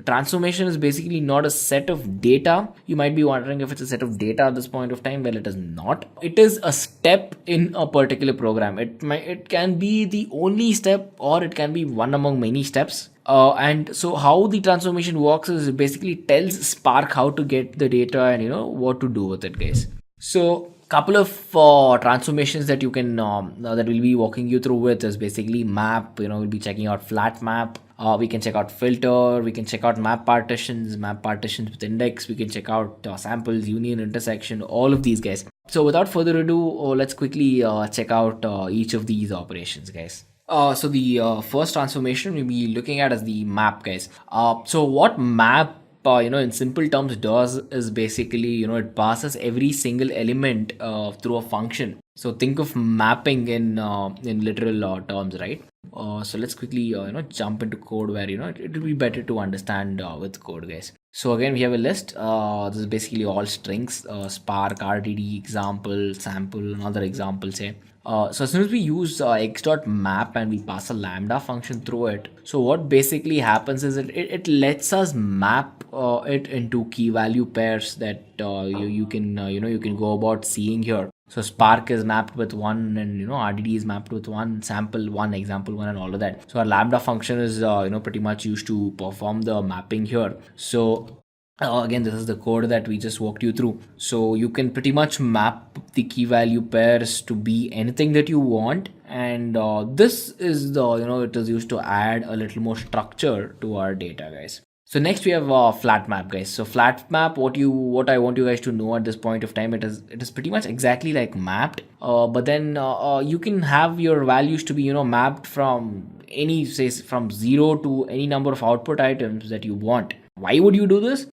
transformation is basically not a set of data. You might be wondering if it's a set of data at this point of time. Well, it is not. It is a step in a particular program. It can be the only step, or it can be one among many steps. And so how the transformation works is it basically tells Spark how to get the data and what to do with it, guys. So couple of transformations that you can that we'll be walking you through with is basically map. We'll be checking out flat map. We can check out filter. We can check out map partitions with index. We can check out samples, union, intersection, all of these, guys. So without further ado, let's quickly check out each of these operations, guys. So the first transformation we'll be looking at is the map, guys. So what map in simple terms does is basically it passes every single element through a function. So think of mapping in literal terms, right? So let's quickly jump into code where it will be better to understand with code, guys. So again, we have a list. This is basically all strings, Spark, RDD, example, sample, another example, say. So as soon as we use x.map and we pass a lambda function through it, so what basically happens is it lets us map it into key value pairs that you can go about seeing here. So Spark is mapped with 1, and RDD is mapped with 1, sample 1, example 1, and all of that. So our lambda function is pretty much used to perform the mapping here. So again, this is the code that we just walked you through. So you can pretty much map the key value pairs to be anything that you want, and this is the it is used to add a little more structure to our data, guys. So next we have flat map, guys. So flat map, what I want you guys to know at this point of time, it is pretty much exactly like mapped, but then you can have your values to be mapped from from 0 to any number of output items that you want. Why would you do this?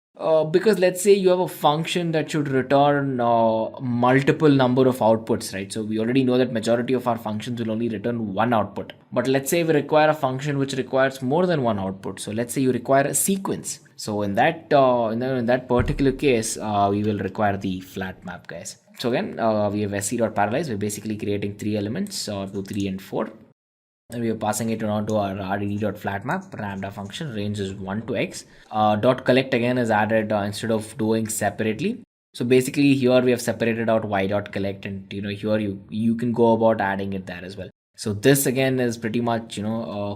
Because let's say you have a function that should return multiple number of outputs, right? So we already know that majority of our functions will only return one output. But let's say we require a function which requires more than one output. So let's say you require a sequence. So in that particular case, we will require the flat map, guys. So again, we have sc.parallelize. We're basically creating 3 elements, 2, 3, and 4. And we are passing it on to our rdd.flatmap lambda function. Range is 1 to x. Dot collect again is added instead of doing separately. So basically here we have separated out y.collect, and here you can go about adding it there as well. So this again is pretty much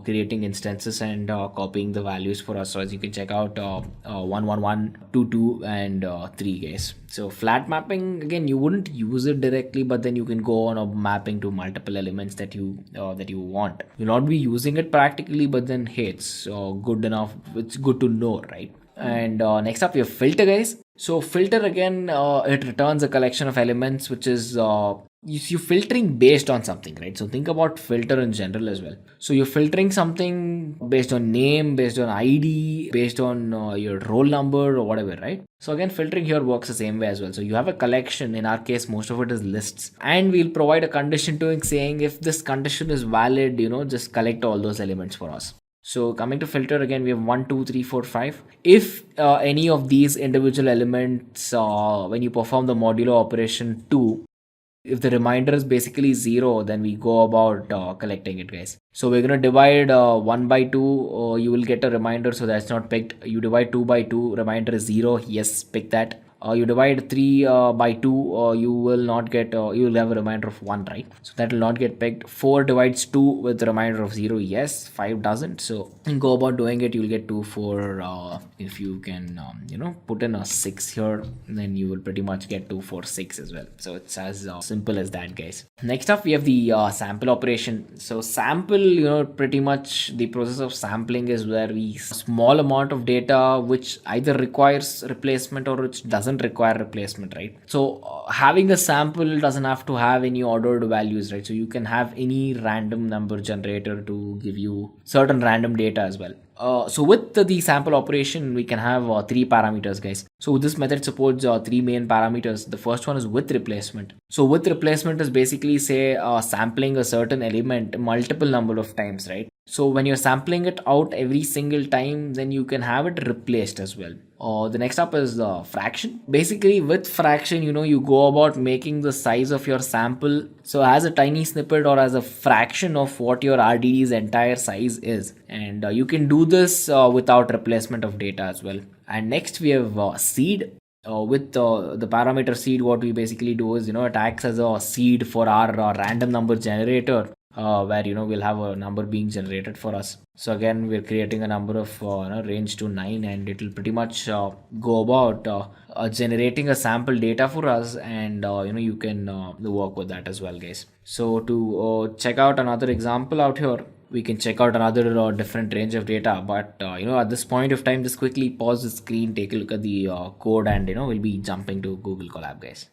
creating instances and copying the values for us. So as you can check out 1 1 1 2 2 and 3, guys. So flat mapping, again, you wouldn't use it directly, but then you can go on a mapping to multiple elements that you want. You'll not be using it practically, but then hey, it's good enough. It's good to know, right? And next up we have filter, guys. So filter again, it returns a collection of elements which is you're filtering based on something, right? So think about filter in general as well. So you're filtering something based on name, based on ID, based on your roll number or whatever, right? So again, filtering here works the same way as well. So you have a collection. In our case, most of it is lists, and we'll provide a condition to it saying if this condition is valid, just collect all those elements for us. So coming to filter, again, we have 1, 2, 3, 4, 5. If any of these individual elements, when you perform the modulo operation 2, if the reminder is basically 0, then we go about collecting it, guys. So we're going to divide 1 by 2. You will get a reminder, so that's not picked. You divide 2 by 2, reminder is 0. Yes, pick that. You divide 3 by 2, you will not get, you will have a reminder of 1, right? So that will not get picked. 4 divides 2 with a reminder of 0. Yes, 5 doesn't. So go about doing it. You'll get 2, 4. If you can, put in a 6 here, then you will pretty much get 2, 4, 6 as well. So it's as simple as that, guys. Next up, we have the sample operation. So sample, pretty much the process of sampling is where we small amount of data which either requires replacement or which doesn't doesn't require replacement, right? So having a sample doesn't have to have any ordered values, right? So you can have any random number generator to give you certain random data as well. So with the sample operation, we can have 3 parameters, guys. So this method supports 3 main parameters. The first one is with replacement. So with replacement is basically say sampling a certain element multiple number of times, right? So when you're sampling it out every single time, then you can have it replaced as well. The next up is the fraction. Basically with fraction, you go about making the size of your sample so as a tiny snippet or as a fraction of what your RDD's entire size is. And you can do this without replacement of data as well. And next we have seed. With the parameter seed, what we basically do is, it acts as a seed for our random number generator. Where we'll have a number being generated for us. So again, we're creating a number of range to 9, and it will pretty much go about generating a sample data for us, and you can work with that as well, guys. So to check out another example out here, we can check out another different range of data, but at this point of time, just quickly pause the screen, take a look at the code, and we'll be jumping to Google Colab, guys.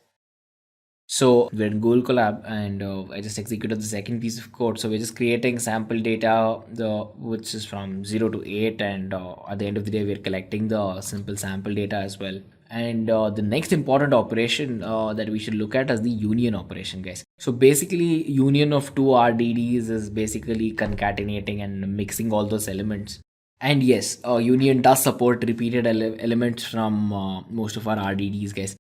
So we're in Google Colab, and I just executed the second piece of code. So we're just creating sample data, which is from 0 to 8, and at the end of the day, we're collecting the simple sample data as well. And the next important operation that we should look at is the union operation, guys. So basically, union of two RDDs is basically concatenating and mixing all those elements. And yes, union does support repeated elements from most of our RDDs, guys.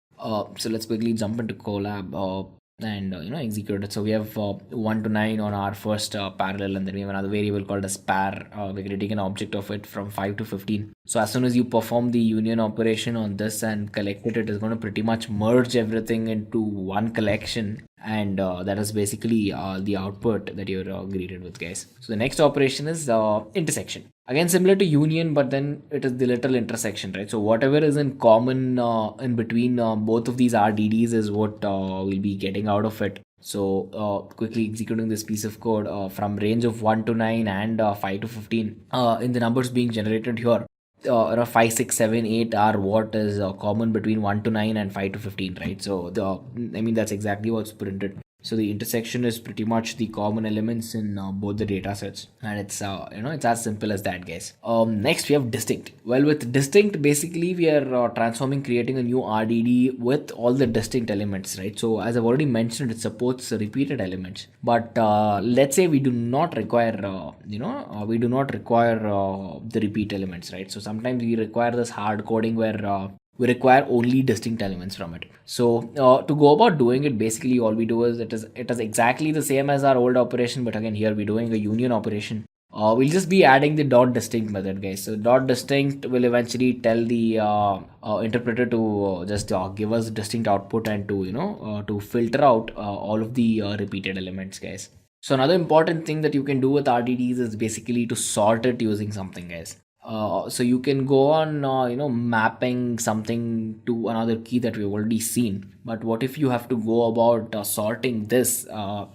So let's quickly jump into Colab and execute it. So we have 1 to 9 on our first parallel, and then we have another variable called as par. We're creating an object of it from 5 to 15. So as soon as you perform the union operation on this and collect it, it is going to pretty much merge everything into one collection, and that is basically the output that you're greeted with, guys. So the next operation is intersection. Again, similar to union, but then it is the literal intersection, right? So whatever is in common in between both of these RDDs is what we'll be getting out of it. So quickly executing this piece of code from range of 1 to 9 and 5 to 15 in the numbers being generated here. 5, 6, 7, 8 are what is common between 1 to 9 and 5 to 15, right? So that's exactly what's printed. So the intersection is pretty much the common elements in both the data sets, and it's it's as simple as that, guys. Next we have distinct. Well, with distinct, basically we are creating a new RDD with all the distinct elements, right? So as I've already mentioned, it supports repeated elements, but let's say we do not require the repeat elements, right? So sometimes we require this hard coding where we require only distinct elements from it. So to go about doing it, basically all we do is it is exactly the same as our old operation, but again here we're doing a union operation. We'll just be adding the dot distinct method, guys. So dot distinct will eventually tell the interpreter to just give us distinct output and to to filter out all of the repeated elements, guys. So another important thing that you can do with RDDs is basically to sort it using something, guys. So you can go on mapping something to another key that we've already seen, but what if you have to go about sorting this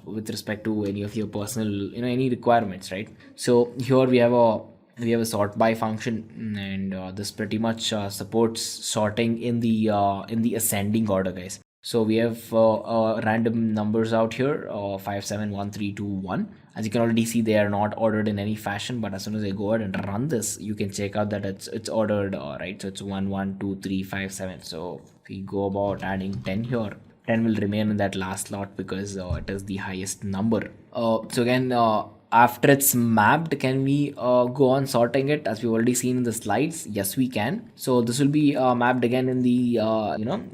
with respect to any of your personal any requirements, right? So here we have a sort by function, and this pretty much supports sorting in the ascending order, guys. So we have random numbers out here, 5, 7, 1, 3, 2, 1. As you can already see, they are not ordered in any fashion, but as soon as I go ahead and run this, you can check out that it's ordered, right? So it's 1, 1, 2, 3, 5, 7. So if we go about adding 10 here, 10 will remain in that last slot because it is the highest number. So again, after it's mapped, can we go on sorting it as we've already seen in the slides? Yes, we can. So this will be mapped again in the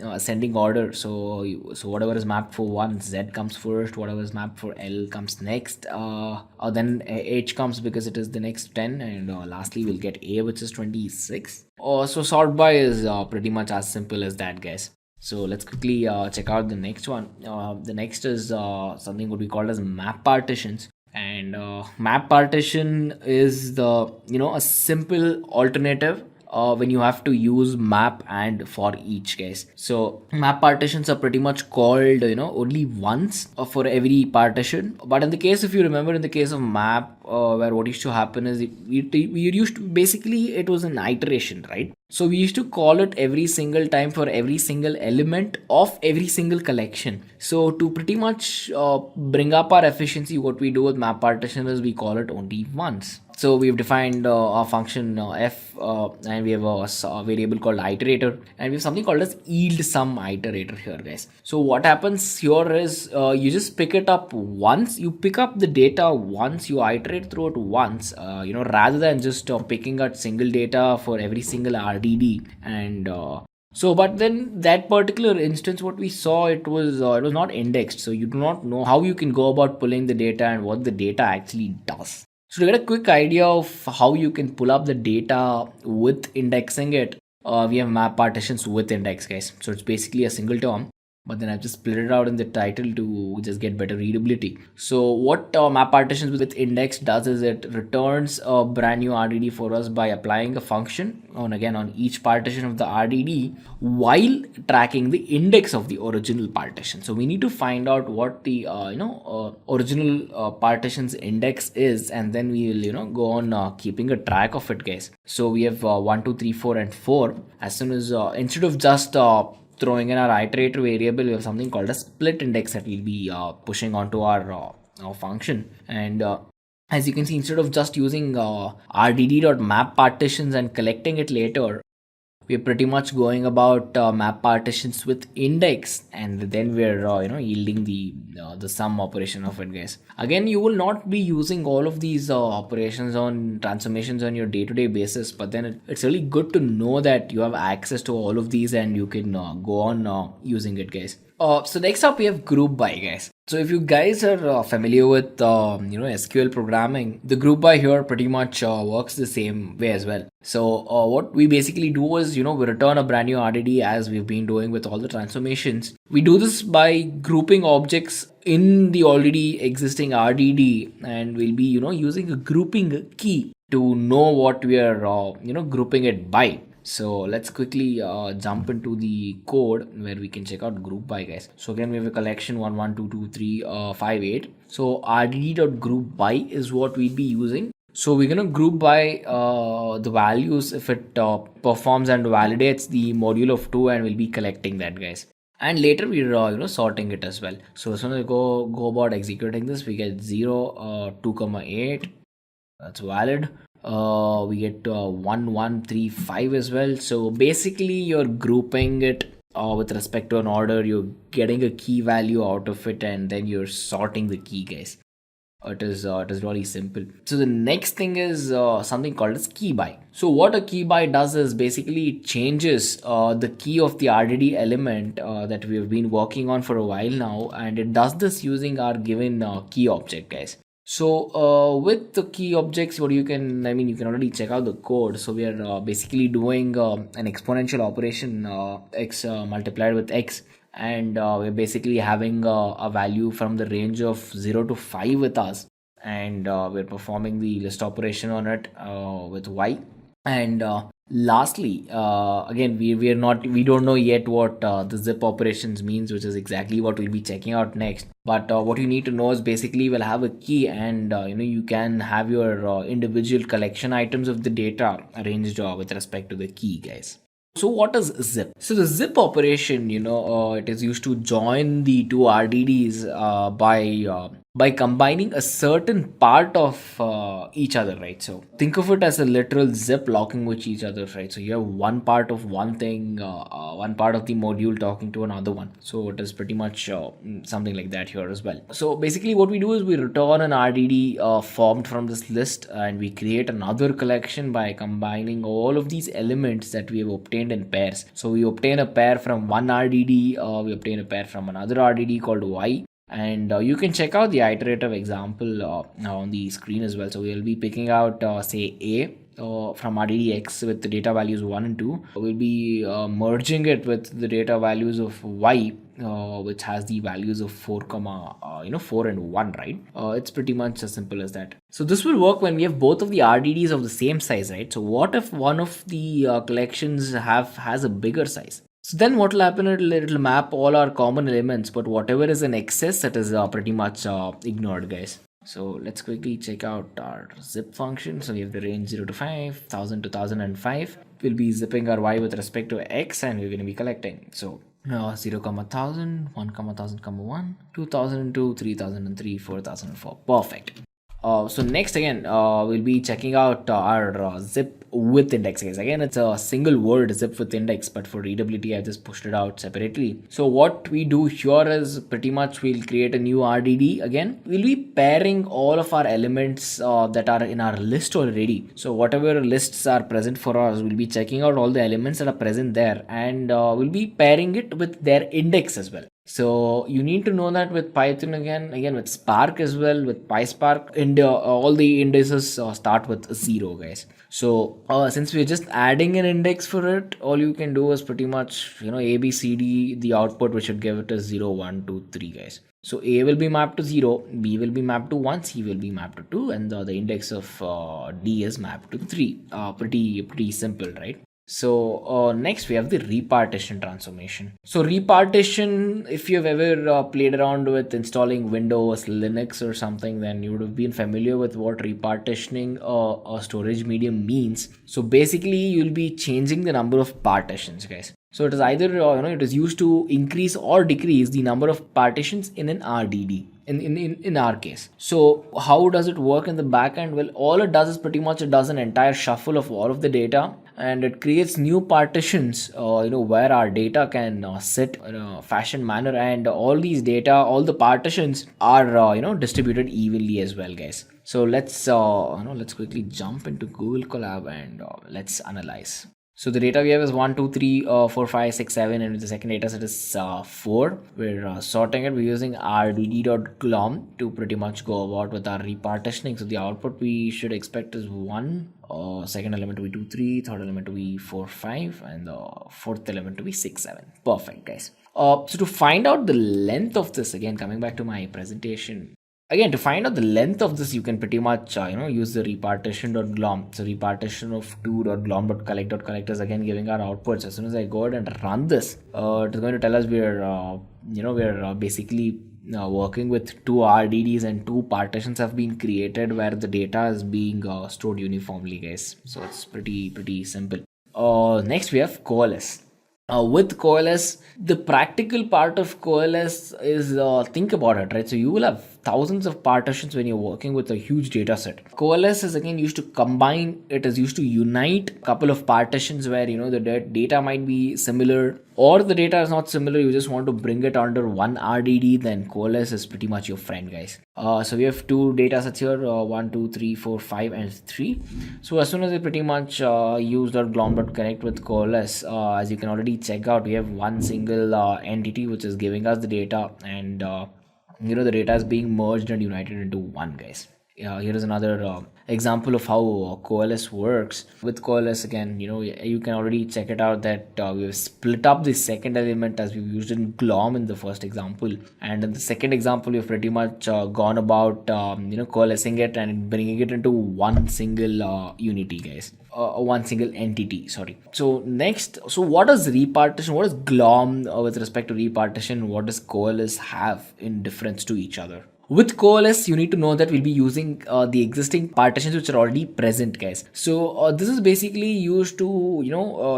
ascending order. So whatever is mapped for 1, Z comes first. Whatever is mapped for L comes next. Then H comes because it is the next 10, and lastly we'll get A, which is 26. So sort by is pretty much as simple as that, guys. So let's quickly check out the next one. The next is something what we call as map partitions. And map partition is a simple alternative when you have to use map and for each, guys. So map partitions are pretty much called only once for every partition, but in the case, if you remember, in the case of map, where what used to happen is we used to, basically it was an iteration, right? So we used to call it every single time for every single element of every single collection. So to pretty much bring up our efficiency, what we do with map partition is we call it only once. So we've defined our function f, and we have a variable called iterator, and we have something called as yield sum iterator here, guys. So what happens here is you just pick it up once, you pick up the data once, you iterate through it once, rather than just picking out single data for every single RDD. And so, but then that particular instance, what we saw, it was not indexed, so you do not know how you can go about pulling the data and what the data actually does. So to get a quick idea of how you can pull up the data with indexing it, we have map partitions with index, guys. So it's basically a single term, but then I've just split it out in the title to just get better readability. So what map partitions with index does is it returns a brand new RDD for us by applying a function on each partition of the RDD while tracking the index of the original partition. So we need to find out what the original partition's index is, and then we will go on keeping a track of it, guys. So we have 1, 2, 3, 4 and 4. As soon as instead of just throwing in our iterator variable, we have something called a split index that we'll be pushing onto our function. And as you can see, instead of just using rdd.map_partitions and collecting it later, we're pretty much going about map partitions with index, and then we're yielding the sum operation of it, guys. Again, you will not be using all of these operations on transformations on your day-to-day basis, but then it's really good to know that you have access to all of these and you can go on using it, guys. So next up we have group by, guys. So if you guys are familiar with SQL programming, the group by here pretty much works the same way as well. So what we basically do is we return a brand new RDD as we've been doing with all the transformations. We do this by grouping objects in the already existing RDD, and we'll be using a grouping key to know what we are grouping it by. So let's quickly jump into the code where we can check out group by, guys. So again, we have a collection 1, 1, 2, 2, 3, 5, 8. So rdd.group by is what we'll be using. So we're going to group by the values if it performs and validates the module of 2, and we'll be collecting that, guys. And later we're sorting it as well. So as soon as we go about executing this, we get 0, 2, 8. That's valid. We get 1, 1, 3, 5 as well. So basically you're grouping it with respect to an order, you're getting a key value out of it, and then you're sorting the key, guys. It is really simple. So the next thing is something called as key by. So what a key by does is basically it changes the key of the RDD element that we've been working on for a while now, and it does this using our given key object, guys. So with the key objects, you can already check out the code. So we are basically doing an exponential operation, x multiplied with x, and we're basically having a value from the range of 0 to 5 with us, and we're performing the list operation on it with y. And lastly, again, we don't know yet what the zip operations means, which is exactly what we'll be checking out next. But what you need to know is basically we'll have a key, and you can have your individual collection items of the data arranged with respect to the key, guys. So what is zip? So the zip operation, it is used to join the two RDDs by combining a certain part of each other, right? So think of it as a literal zip locking with each other, right? So you have one part of one thing, one part of the module talking to another one. So it is pretty much something like that here as well. So basically what we do is we return an RDD formed from this list, and we create another collection by combining all of these elements that we have obtained in pairs. So we obtain a pair from one RDD, we obtain a pair from another RDD called Y, and you can check out the iterative example on the screen as well. So we'll be picking out say A from RDD X with the data values 1 and 2. We'll be merging it with the data values of Y, which has the values of 4 and 1, right? It's pretty much as simple as that. So this will work when we have both of the RDDs of the same size, right? So what if one of the collections has a bigger size? So then what will happen, it'll map all our common elements, but whatever is in excess, that is pretty much ignored, guys. So let's quickly check out our zip function. So we have the range 0 to 5, 1000 to 1005. We'll be zipping our y with respect to x, and we're going to be collecting. So 0, 1000, 1, 1000, 1, 2002, 3003, 4004. Perfect. So next again, we'll be checking out our zip with index, guys. Again, it's a single word, zip with index, but for readability, I just pushed it out separately. So what we do here is pretty much we'll create a new RDD. Again, we'll be pairing all of our elements that are in our list already. So whatever lists are present for us, we'll be checking out all the elements that are present there, and we'll be pairing it with their index as well. So you need to know that with Python again with Spark as well, with PySpark, and all the indices start with 0, guys. So since we're just adding an index for it, all you can do is pretty much, A, B, C, D, the output we should give it is 0, 1, 2, 3, guys. So A will be mapped to 0, B will be mapped to 1, C will be mapped to 2, and the index of D is mapped to 3. Pretty simple, right? So next we have the repartition transformation. So repartition, if you've ever played around with installing Windows, Linux or something, then you would have been familiar with what repartitioning a storage medium means. So basically you'll be changing the number of partitions, guys. So it is either it is used to increase or decrease the number of partitions in an RDD. In our case. So how does it work in the backend? Well, all it does is pretty much it does an entire shuffle of all of the data, and it creates new partitions where our data can sit in a fashion manner, and all these data, all the partitions are distributed evenly as well, guys. So let's quickly jump into Google Colab and let's analyze. So the data we have is 1, 2, 3, 4, 5, 6, 7, and the second data set is 4. We're sorting it. We're using rdd.glom to pretty much go about with our repartitioning. So the output we should expect is 1, second element to be 2, 3, third element to be 4, 5, and the fourth element to be 6, 7. Perfect, guys. So to find out the length of this, again coming back to my presentation, again, to find out the length of this, you can pretty much use the repartition.glom. So repartition of 2.glom.collect is again giving our outputs. As soon as I go ahead and run this, it is going to tell us we're basically working with 2 RDDs, and 2 partitions have been created where the data is being stored uniformly, guys. So it's pretty simple. Next we have coalesce. With coalesce, the practical part of coalesce is think about it, right? So you will have thousands of partitions when you're working with a huge data set. Coalesce is again used to combine, it is used to unite a couple of partitions where the data might be similar, or the data is not similar, you just want to bring it under one RDD, then coalesce is pretty much your friend, guys. So we have 2 data sets here, 1, 2, 3, 4, 5, and 3. So as soon as we pretty much use .glom.connect with coalesce, as you can already check out, we have one single entity which is giving us the data, and the data is being merged and united into one, guys. Here is another example of how coalesce works. With coalesce, again, you can already check it out that we've split up the second element as we've used in glom in the first example, and in the second example we've pretty much gone about coalescing it and bringing it into one single unity, guys. One single entity, sorry. So next, so what is repartition? What is glom with respect to repartition? What does coalesce have in difference to each other? With coalesce, you need to know that we'll be using the existing partitions which are already present, guys. So this is basically used to,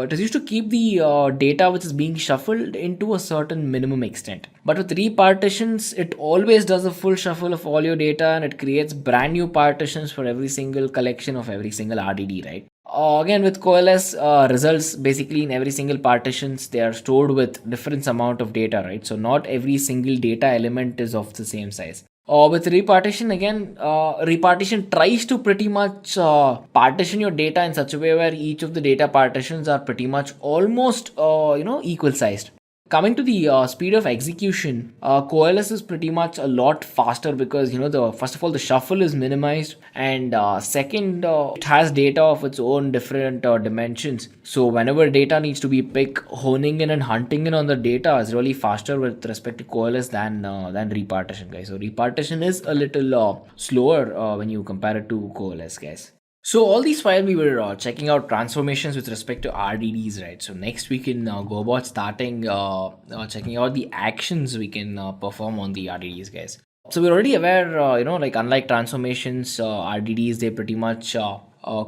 it is used to keep the data which is being shuffled into a certain minimum extent. But with repartitions, it always does a full shuffle of all your data, and it creates brand new partitions for every single collection of every single RDD, right? Again, with coalesce, results basically in every single partitions, they are stored with different amount of data, right? So not every single data element is of the same size. With repartition, again, repartition tries to pretty much partition your data in such a way where each of the data partitions are pretty much almost equal sized. Coming to the speed of execution, coalesce is pretty much a lot faster because first of all the shuffle is minimized, and second it has data of its own different dimensions. So whenever data needs to be picked, honing in and hunting in on the data is really faster with respect to coalesce than repartition, guys. So repartition is a little slower when you compare it to coalesce, guys. So all these while we were checking out transformations with respect to RDDs, right? So next we can go about starting checking out the actions we can perform on the RDDs, guys. So we're already aware, like unlike transformations, RDDs, they pretty much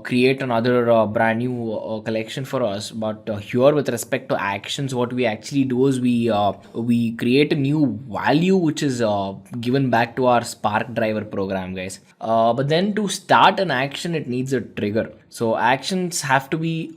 create another brand new collection for us. But here, with respect to actions, what we actually do is we create a new value which is given back to our Spark driver program, guys. But then to start an action, it needs a trigger. So actions have to be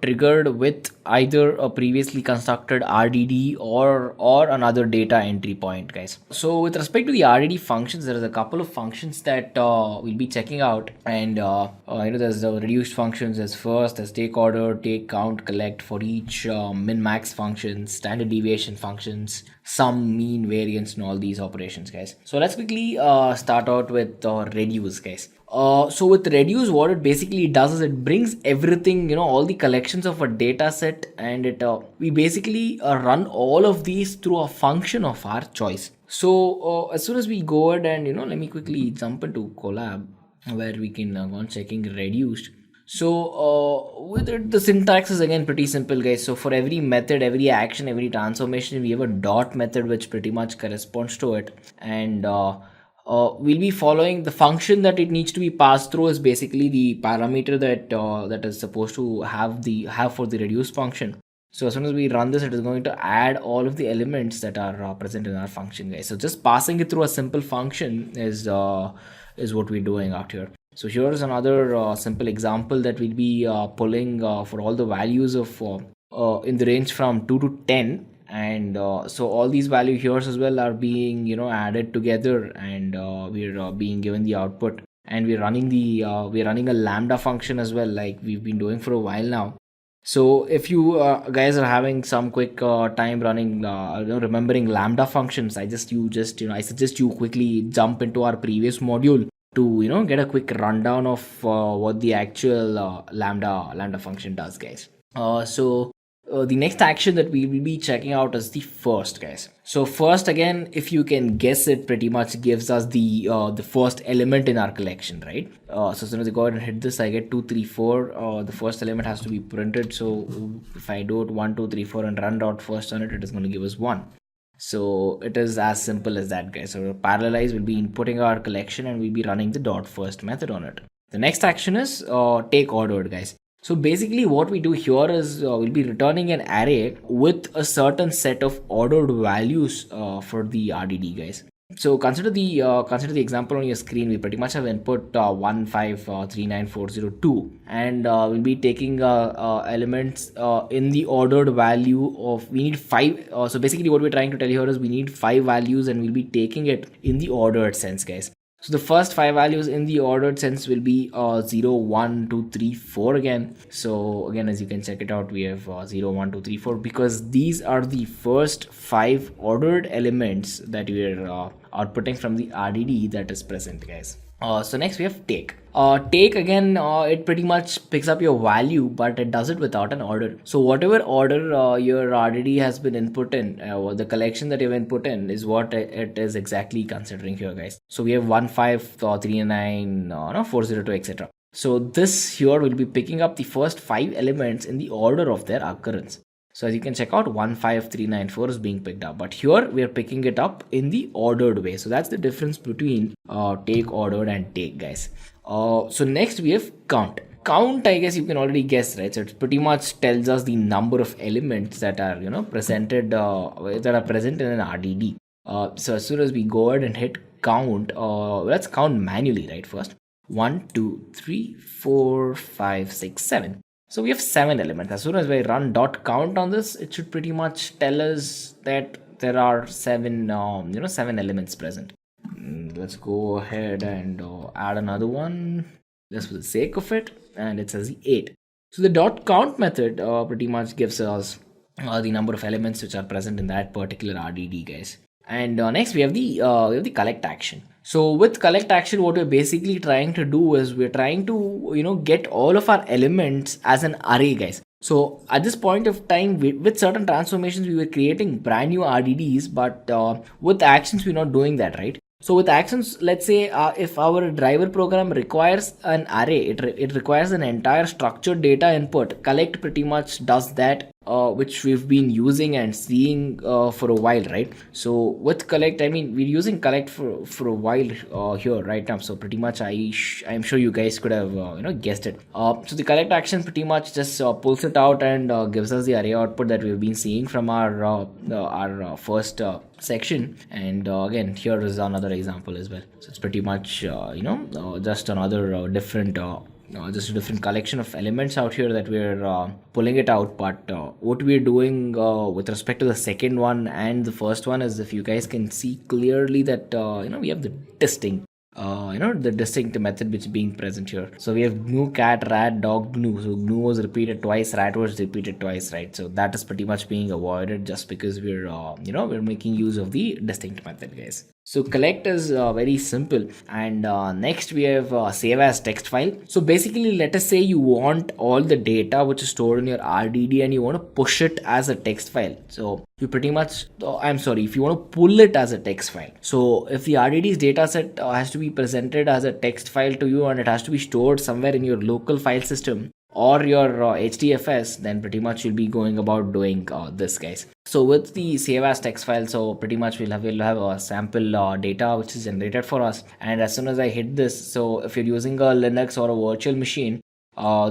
triggered with either a previously constructed RDD or another data entry point, guys. So with respect to the RDD functions, there is a couple of functions that we'll be checking out, and there's the reduced functions as first, as take order, take count, collect for each min max functions, standard deviation functions, sum, mean, variance, and all these operations, guys. So let's quickly start out with reduce, guys. So with reduce, what it basically does is it brings everything, all the collections of a data set, and we basically run all of these through a function of our choice. So as soon as we go ahead and let me quickly jump into Colab where we can go on checking reduced. So with it, the syntax is again pretty simple, guys. So for every method, every action, every transformation, we have a dot method which pretty much corresponds to it, and we'll be following the function that it needs to be passed through is basically the parameter that is supposed to have for the reduce function. So as soon as we run this, it is going to add all of the elements that are present in our function, guys. So just passing it through a simple function is what we're doing out here. So here is another simple example that we'll be pulling for all the values of in the range from 2 to 10, and so all these values here as well are being added together, and we're being given the output, and we're running a lambda function as well, like we've been doing for a while now. So if you guys are having some quick time running remembering lambda functions, I suggest you quickly jump into our previous module to get a quick rundown of what the actual lambda function does, guys. So the next action that we will be checking out is the first, guys. So first, again, if you can guess, it pretty much gives us the first element in our collection, right? So as soon as I go ahead and hit this, I get 2, 3, 4. The first element has to be printed. So if I do it 1, 2, 3, 4 and run dot first on it, it is going to give us 1. So it is as simple as that, guys. So parallelize will be inputting our collection, and we'll be running the dot first method on it. The next action is take ordered, guys. So basically what we do here is we'll be returning an array with a certain set of ordered values for the RDD, guys. So consider the example on your screen. We pretty much have input 1539402, and we'll be taking elements in the ordered value of, we need 5. So basically what we're trying to tell here is we need 5 values, and we'll be taking it in the ordered sense, guys. So the first 5 values in the ordered sense will be 0, 1, 2, 3, 4 again. So again, as you can check it out, we have 0, 1, 2, 3, 4, because these are the first 5 ordered elements that we are outputting from the RDD that is present, guys. So next we have take. Take again, it pretty much picks up your value, but it does it without an order. So whatever order your RDD has been input in, the collection that you've input in is what it is exactly considering here, guys. So we have 1539, 402, etc. So this here will be picking up the first 5 elements in the order of their occurrence. So as you can check out, 15394 is being picked up, but here we are picking it up in the ordered way. So that's the difference between take ordered and take, guys. So next we have count. Count, I guess you can already guess, right? So it pretty much tells us the number of elements that are presented that are present in an RDD. So as soon as we go ahead and hit count, let's count manually, right? First 1, 2, 3, 4, 5, 6, 7. So we have 7 elements. As soon as we run dot count on this, it should pretty much tell us that there are 7 elements present. Let's go ahead and add another one just for the sake of it, and it says 8. So the dot count method pretty much gives us the number of elements which are present in that particular RDD, guys. And next we have the collect action. So with collect action, what we're basically trying to do is we're trying to get all of our elements as an array, guys. So at this point of time, with certain transformations, we were creating brand new RDDs, but with actions, we're not doing that, right? So with actions, let's say if our driver program requires an array, it requires an entire structured data input. Collect pretty much does that which we've been using and seeing for a while, right? So with collect, I mean, we're using collect for a while here right now. So pretty much I'm sure you guys could have guessed it. So the collect action pretty much just pulls it out and gives us the array output that we've been seeing from our first section. And again, here is another example as well. So it's pretty much just another different just a different collection of elements out here that we're pulling it out. But what we're doing with respect to the second one and the first one is, if you guys can see clearly that we have the distinct the distinct method which is being present here. So we have GNU cat rat dog GNU. So GNU was repeated twice, rat was repeated twice, right? So that is pretty much being avoided just because we're we're making use of the distinct method, guys. So collect is very simple. And next we have save as text file. So basically, let us say you want all the data which is stored in your RDD and you want to push it as a text file. So you pretty much, if you want to pull it as a text file. So if the RDD's data set has to be presented as a text file to you and it has to be stored somewhere in your local file system or your HDFS, then pretty much you'll be going about doing this, guys. So with the save as text file, so pretty much we'll have a sample data which is generated for us. And as soon as I hit this, so if you're using a Linux or a virtual machine,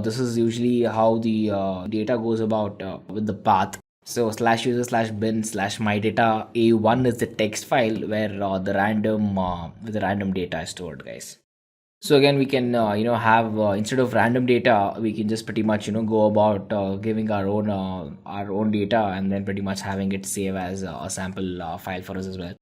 this is usually how the data goes about with the path. So /user/bin/my data A1 is the text file where the random data is stored, guys. So again, we can have instead of random data, we can just pretty much go about giving our own data and then pretty much having it save as a sample file for us as well.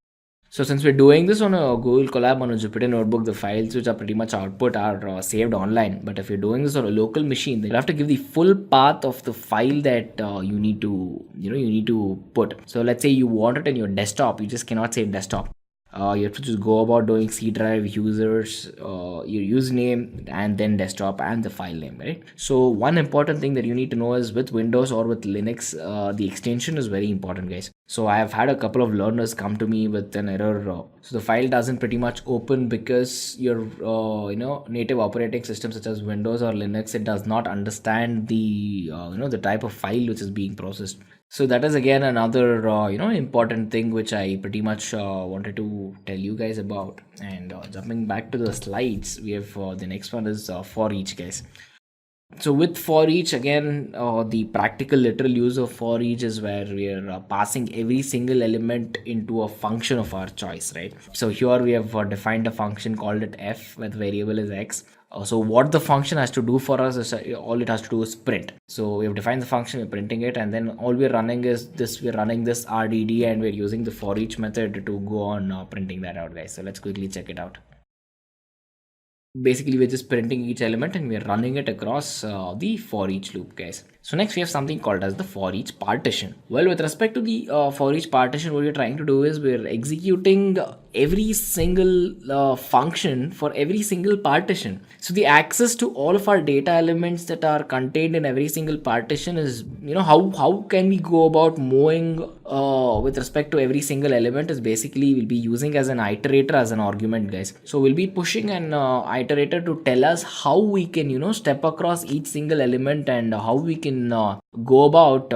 So since we're doing this on a Google Colab on a Jupyter notebook, the files which are pretty much output are saved online. But if you're doing this on a local machine, then you have to give the full path of the file that you need to put. So let's say you want it in your desktop, you just cannot say desktop. You have to just go about doing C drive users, your username, and then desktop and the file name, right? So one important thing that you need to know is with Windows or with Linux, the extension is very important, guys. So I have had a couple of learners come to me with an error. So the file doesn't pretty much open because your native operating system such as Windows or Linux, it does not understand the the type of file which is being processed. So that is again another important thing which I pretty much wanted to tell you guys about. And jumping back to the slides, we have the next one is for each, guys. So with for each, again, the practical literal use of for each is where we are passing every single element into a function of our choice, right? So here we have defined a function called it f, where the variable is x. So what the function has to do for us is all it has to do is print. So we have defined the function, we're printing it, and then all we're running is this. We're running this RDD and we're using the for each method to go on printing that out, guys. So let's quickly check it out. Basically, we're just printing each element and we're running it across the for each loop, guys. So next we have something called as the for each partition. Well, with respect to the for each partition, what we're trying to do is we're executing every single function for every single partition. So the access to all of our data elements that are contained in every single partition is, how can we go about moving with respect to every single element is basically we'll be using as an iterator as an argument, guys. So we'll be pushing an iterator to tell us how we can, step across each single element and how we can go about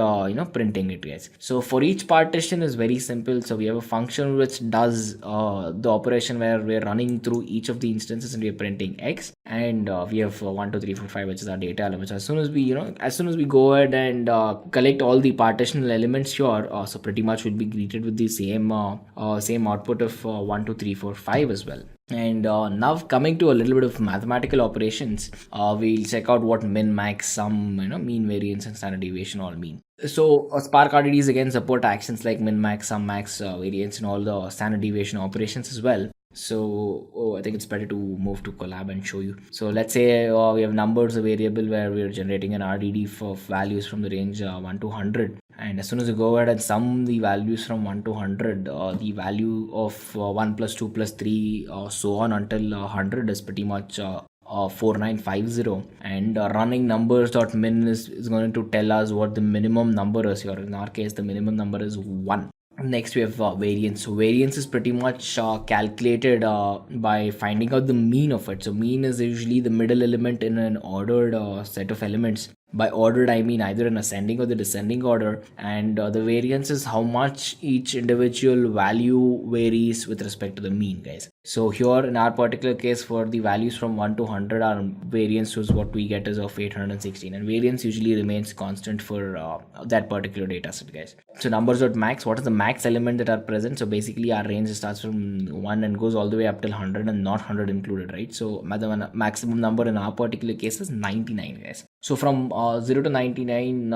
printing it, guys. So for each partition is very simple. So we have a function which does the operation where we're running through each of the instances and we're printing x, and we have 1 2 3 4 5, which is our data elements. As soon as we go ahead and collect all the partitional elements here, so pretty much we'll be greeted with the same output of 1 2 3 4 5 as well. And now coming to a little bit of mathematical operations, we'll check out what min, max, sum, mean, variance, and standard deviation all mean. So Spark RDDs again support actions like min, max, sum, max, variance, and all the standard deviation operations as well. So I think it's better to move to Colab and show you. So let's say we have numbers, a variable where we're generating an RDD for values from the range 1 to 100. And as soon as you go ahead and sum the values from 1 to 100, the value of 1 plus 2 plus 3 so on until 100 is pretty much 4950. And running numbers.min is going to tell us what the minimum number is here. In our case, the minimum number is 1. Next we have variance. So variance is pretty much calculated by finding out the mean of it. So mean is usually the middle element in an ordered set of elements. By ordered, I mean either in ascending or the descending order, and the variance is how much each individual value varies with respect to the mean, guys. So here in our particular case, for the values from 1 to 100, our variance is what we get is of 816, and variance usually remains constant for that particular data set, guys. So numbers.max, what is the max element that are present? So basically our range starts from 1 and goes all the way up till 100 and not 100 included, right? So the maximum number in our particular case is 99, guys. So from 0 to 99,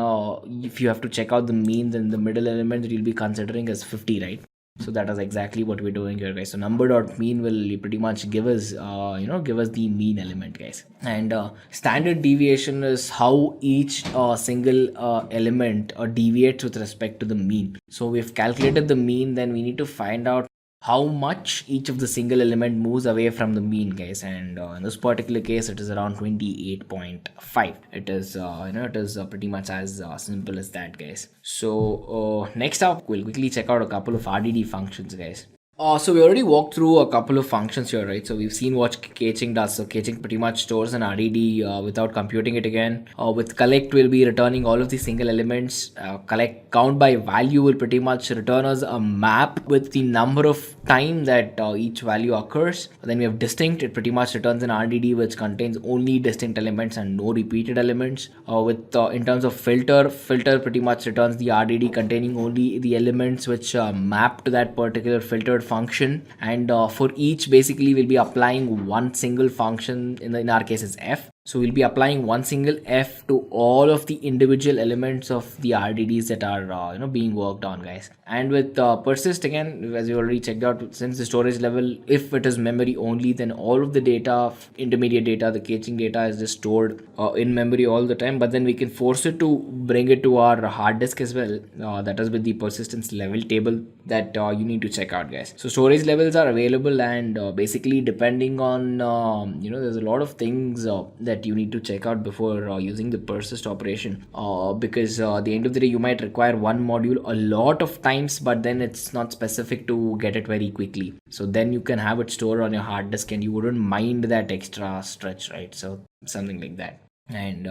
if you have to check out the mean, then the middle element that you'll be considering is 50, right? So that is exactly what we're doing here, guys. So number.mean will pretty much give us give us the mean element, guys. And standard deviation is how each single element deviates with respect to the mean. So we've calculated the mean, then we need to find out how much each of the single element moves away from the mean, guys. And in this particular case, it is around 28.5. It is it is pretty much as simple as that, guys. So next up, we'll quickly check out a couple of RDD functions, guys. So we already walked through a couple of functions here, right? So we've seen what caching does. So caching pretty much stores an RDD without computing it again. With collect, we'll be returning all of the single elements. Collect count by value will pretty much return us a map with the number of time that each value occurs. Then we have distinct. It pretty much returns an RDD which contains only distinct elements and no repeated elements. In terms of filter pretty much returns the RDD containing only the elements which map to that particular filtered function. And for each, basically we'll be applying one single function. In our case is f. So we'll be applying one single f to all of the individual elements of the RDDs that are being worked on, guys. And with persist, again, as you already checked out, since the storage level, if it is memory only, then all of the data, intermediate data, the caching data is just stored in memory all the time. But then we can force it to bring it to our hard disk as well. That is with the persistence level table that you need to check out, guys. So storage levels are available, and basically depending on there's a lot of things that you need to check out before using the persist operation, because at the end of the day you might require one module a lot of times, but then it's not specific to get it very quickly. So then you can have it stored on your hard disk and you wouldn't mind that extra stretch, right? So something like that. And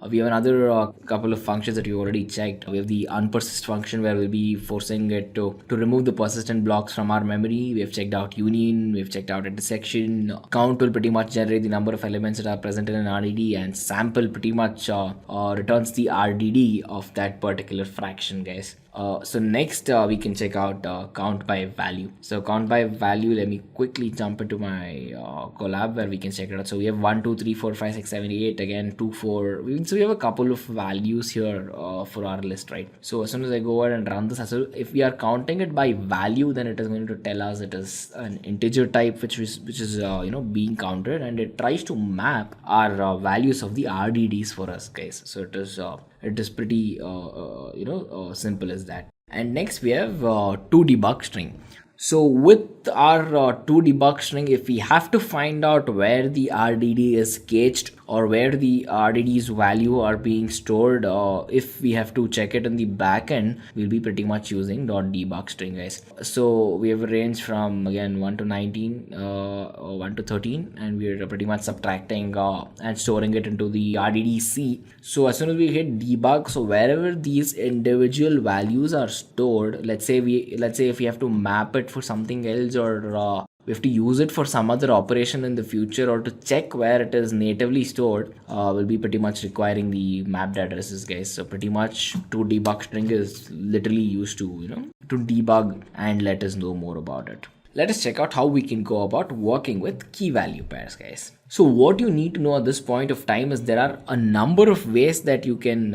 we have another couple of functions that you already checked. We have the unpersist function where we'll be forcing it to remove the persistent blocks from our memory. We have checked out union, we've checked out intersection. Count will pretty much generate the number of elements that are present in an RDD, and sample pretty much returns the RDD of that particular fraction, guys. So next we can check out count by value. So count by value, let me quickly jump into my Colab where we can check it out. So we have 1, 2, 3, 4, 5, 6, 7, 8, again 2, 4. So we have a couple of values here for our list, right? So as soon as I go ahead and run this, so if we are counting it by value, then it is going to tell us it is an integer type which is being counted, and it tries to map our values of the RDDs for us, guys. So it is pretty simple as that. And next we have to debug string. So with our to debug string, if we have to find out where the RDD is cached or where the RDD's value are being stored, if we have to check it in the backend, we'll be pretty much using .debug string, guys. So we have a range from again 1 to 19 or 1 to 13, and we're pretty much subtracting and storing it into the RDDC. So as soon as we hit debug, so wherever these individual values are stored, let's say if we have to map it for something else, or we have to use it for some other operation in the future, or to check where it is natively stored, will be pretty much requiring the mapped addresses, guys. So pretty much to debug string is literally used to to debug and let us know more about it. Let us check out how we can go about working with key value pairs, guys. So what you need to know at this point of time is there are a number of ways that you can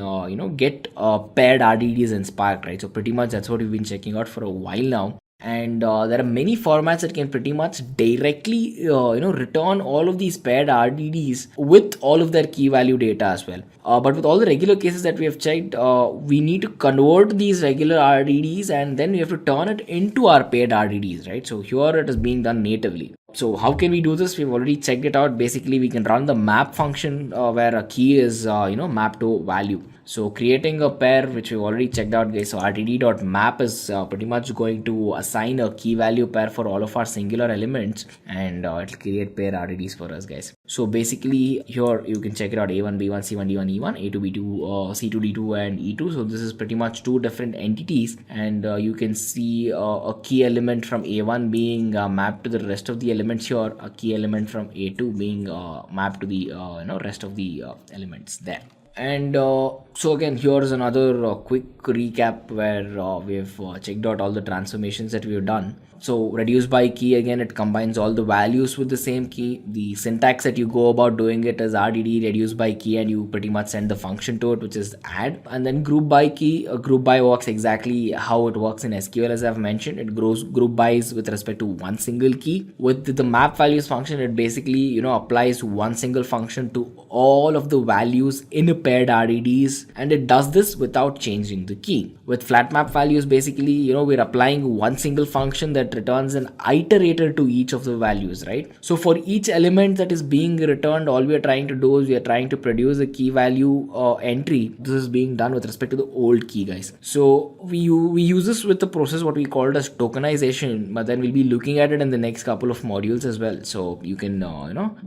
get paired RDDs in Spark, right? So pretty much that's what we've been checking out for a while now. And there are many formats that can pretty much directly return all of these paired RDDs with all of their key value data as well. But with all the regular cases that we have checked, we need to convert these regular RDDs and then we have to turn it into our paired RDDs, right? So here it is being done natively. So how can we do this? We've already checked it out. Basically, we can run the map function where a key is mapped to value. So creating a pair, which we've already checked out, guys. So RDD.map is pretty much going to assign a key value pair for all of our singular elements, and it'll create pair RDDs for us, guys. So basically here you can check it out: A1, B1, C1, D1, E1, A2, B2, C2, D2, and E2. So this is pretty much two different entities, and you can see a key element from A1 being mapped to the rest of the elements here, a key element from A2 being mapped to the rest of the elements there. And so again, here's another quick recap where we've checked out all the transformations that we've done. So reduce by key, again, it combines all the values with the same key. The syntax that you go about doing it is RDD reduce by key, and you pretty much send the function to it, which is add. And then group by key, group by works exactly how it works in SQL, as I've mentioned. It grows group bys with respect to one single key. With the map values function, it basically applies one single function to all of the values in a paired RDDs, and it does this without changing the key. With flat map values, basically we're applying one single function that returns an iterator to each of the values, right? So for each element that is being returned, all we are trying to do is we are trying to produce a key value entry. This is being done with respect to the old key, guys. So we use this with the process what we called as tokenization, but then we'll be looking at it in the next couple of modules as well. So you can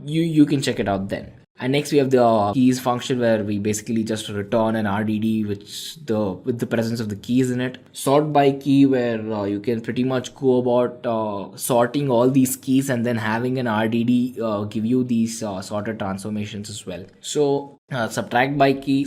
you can check it out then. And next we have the keys function, where we basically just return an RDD with the presence of the keys in it. Sort by key, where you can pretty much go about sorting all these keys and then having an RDD give you these sorted transformations as well. So subtract by key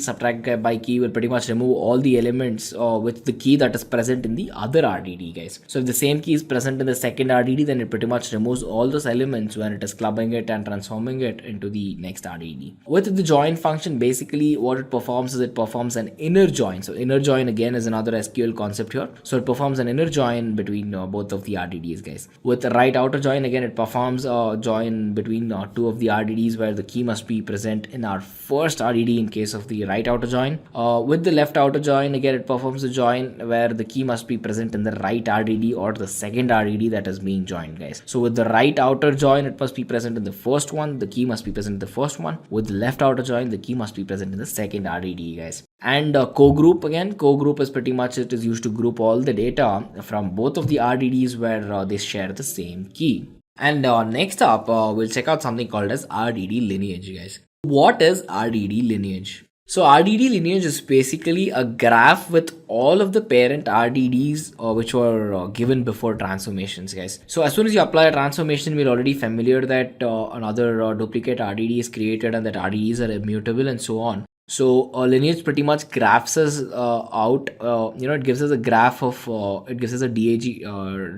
will pretty much remove all the elements with the key that is present in the other RDD, guys. So if the same key is present in the second RDD, then it pretty much removes all those elements when it is clubbing it and transforming it into the next RDD. With the join function, basically what it performs is it performs an inner join. So inner join again is another SQL concept here. So it performs an inner join between both of the RDDs, guys. With the right outer join, again it performs a join between two of the RDDs, where the key must be present in our first RDD in case of the right outer join. With the left outer join, again it performs a join where the key must be present in the right RDD or the second RDD that is being joined, guys. So with the right outer join, it must be present in the first one, the key must be present in the first one. With the left outer join, the key must be present in the second RDD, guys. And co-group, again, co-group is pretty much, it is used to group all the data from both of the RDDs where they share the same key. And next up, we'll check out something called as RDD Lineage, guys. What is RDD Lineage? So RDD Lineage is basically a graph with all of the parent RDDs which were given before transformations, guys. So as soon as you apply a transformation, we're already familiar that another duplicate RDD is created and that RDDs are immutable and so on. So Lineage pretty much graphs us out, it gives us a graph of, it gives us a DAG,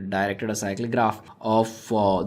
directed acyclic graph of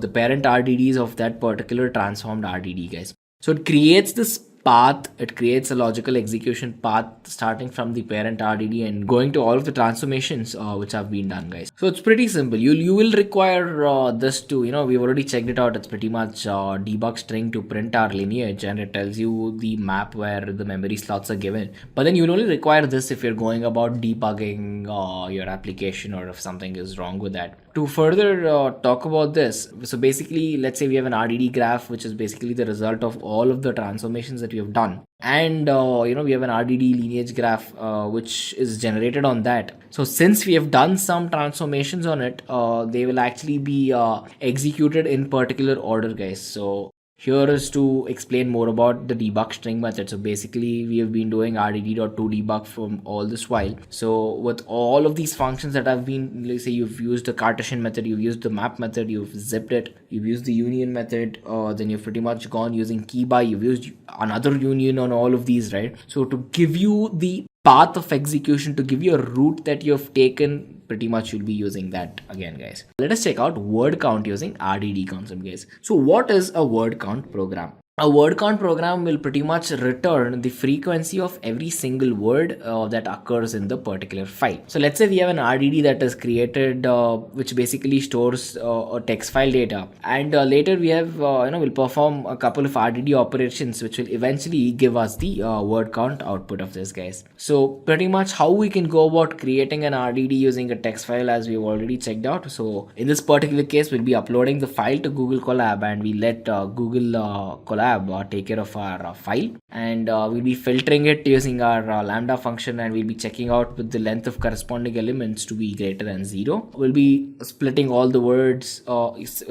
the parent RDDs of that particular transformed RDD, guys. So it creates this path, it creates a logical execution path starting from the parent RDD and going to all of the transformations which have been done, guys. So it's pretty simple. You will require this to, we've already checked it out. It's pretty much debug string to print our lineage, and it tells you the map where the memory slots are given. But then you'll only require this if you're going about debugging your application or if something is wrong with that. To further talk about this, so basically, let's say we have an RDD graph, which is basically the result of all of the transformations that we have done. And, we have an RDD lineage graph, which is generated on that. So since we have done some transformations on it, they will actually be executed in particular order, guys. So here is to explain more about the debug string method. So basically we have been doing RDD.toDebug from all this while. So with all of these functions that have been, let's say you've used the Cartesian method, you've used the map method, you've zipped it, you've used the union method, then you've pretty much gone using keyby, you've used another union on all of these, right? So to give you the path of execution, to give you a route that you have taken, pretty much you'll be using that again, guys. Let us check out word count using RDD concept, guys. So what is a word count program? A word count program will pretty much return the frequency of every single word that occurs in the particular file. So let's say we have an RDD that is created which basically stores a text file data, and later we have we'll perform a couple of RDD operations which will eventually give us the word count output of this, guys. So pretty much how we can go about creating an RDD using a text file, as we've already checked out. So in this particular case, we'll be uploading the file to Google Colab, and we let Google Colab Colab take care of our file, and we'll be filtering it using our lambda function, and we'll be checking out with the length of corresponding elements to be greater than 0. We'll be splitting all the words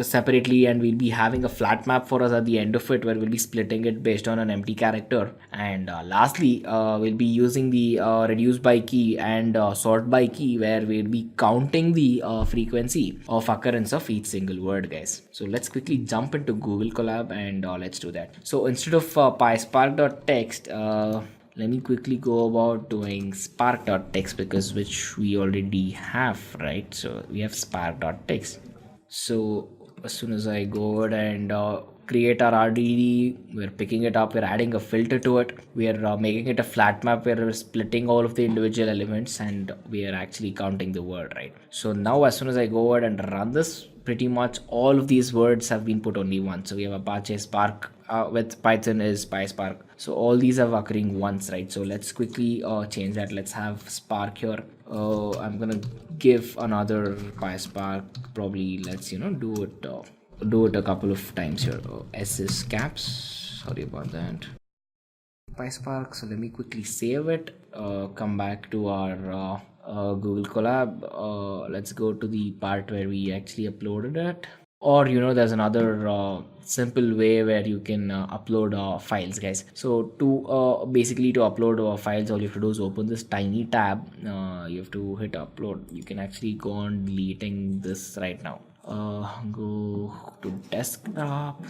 separately, and we'll be having a flat map for us at the end of it, where we'll be splitting it based on an empty character. And lastly, we'll be using the reduce by key and sort by key, where we'll be counting the frequency of occurrence of each single word, guys. So let's quickly jump into Google Colab and let's do that. So instead of PySpark.text, let me quickly go about doing spark.text, because which we already have, right? So we have spark.text. So as soon as I go ahead and create our RDD, we're picking it up, we're adding a filter to it, we are making it a flat map where we're splitting all of the individual elements, and we are actually counting the word, right? So now as soon as I go ahead and run this, pretty much all of these words have been put only once. So we have Apache, Spark, with Python is PySpark. So all these are occurring once, right? So let's quickly change that. Let's have Spark here. I'm gonna give another PySpark, probably. Let's do it a couple of times here. S is caps, sorry about that. PySpark. So let me quickly save it, come back to our Google Colab. Let's go to the part where we actually uploaded it. Or there's another simple way where you can upload files, guys. So to basically to upload files, all you have to do is open this tiny tab. You have to hit upload. You can actually go on deleting this right now. Go to desktop,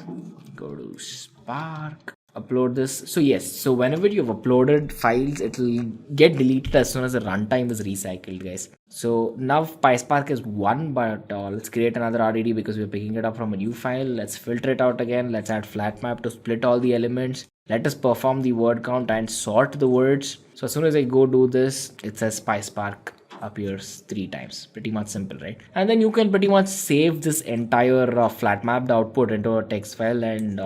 go to Spark, upload this. So yes, so whenever you've uploaded files, it will get deleted as soon as the runtime is recycled, guys. So now PySpark is 1, but let's create another RDD because we're picking it up from a new file. Let's filter it out again. Let's add flat map to split all the elements. Let us perform the word count and sort the words. So as soon as I go do this, it says PySpark appears 3 times. Pretty much simple, right? And then you can pretty much save this entire flat mapped output into a text file, and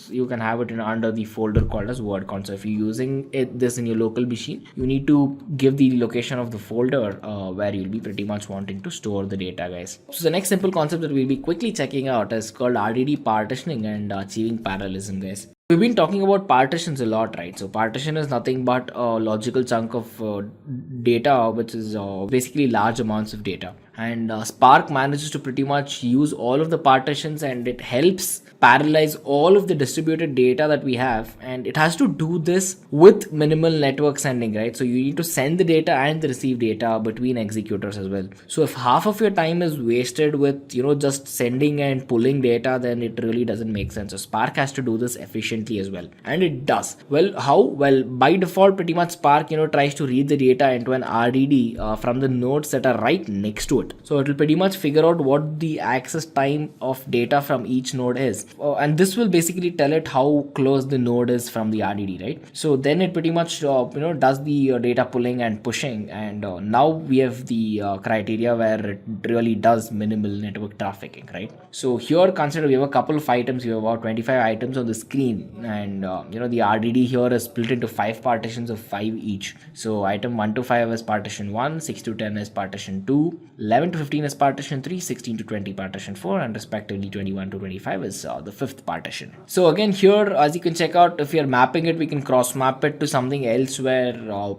you can have it under the folder called as word count. So if you're using this in your local machine, you need to give the location of the folder where you'll be pretty much wanting to store the data, guys. So the next simple concept that we'll be quickly checking out is called RDD partitioning and achieving parallelism, guys. We've been talking about partitions a lot, right? So partition is nothing but a logical chunk of data, which is basically large amounts of data. And Spark manages to pretty much use all of the partitions, and it helps parallelize all of the distributed data that we have. And it has to do this with minimal network sending, right? So you need to send the data and receive data between executors as well. So if half of your time is wasted with, just sending and pulling data, then it really doesn't make sense. So Spark has to do this efficiently as well. And it does. Well, how? Well, by default, pretty much Spark, tries to read the data into an RDD from the nodes that are right next to it. So it will pretty much figure out what the access time of data from each node is. And this will basically tell it how close the node is from the RDD, right? So then it pretty much, does the data pulling and pushing. And now we have the criteria where it really does minimal network trafficking, right? So here, consider we have a couple of items. We have about 25 items on the screen. And, the RDD here is split into 5 partitions of 5 each. So item 1 to 5 is partition 1, 6 to 10 is partition 2, 11 to 15 is partition 3, 16 to 20 partition 4, and respectively 21 to 25 is the 5th partition. So again here, as you can check out, if we are mapping it, we can cross map it to something else where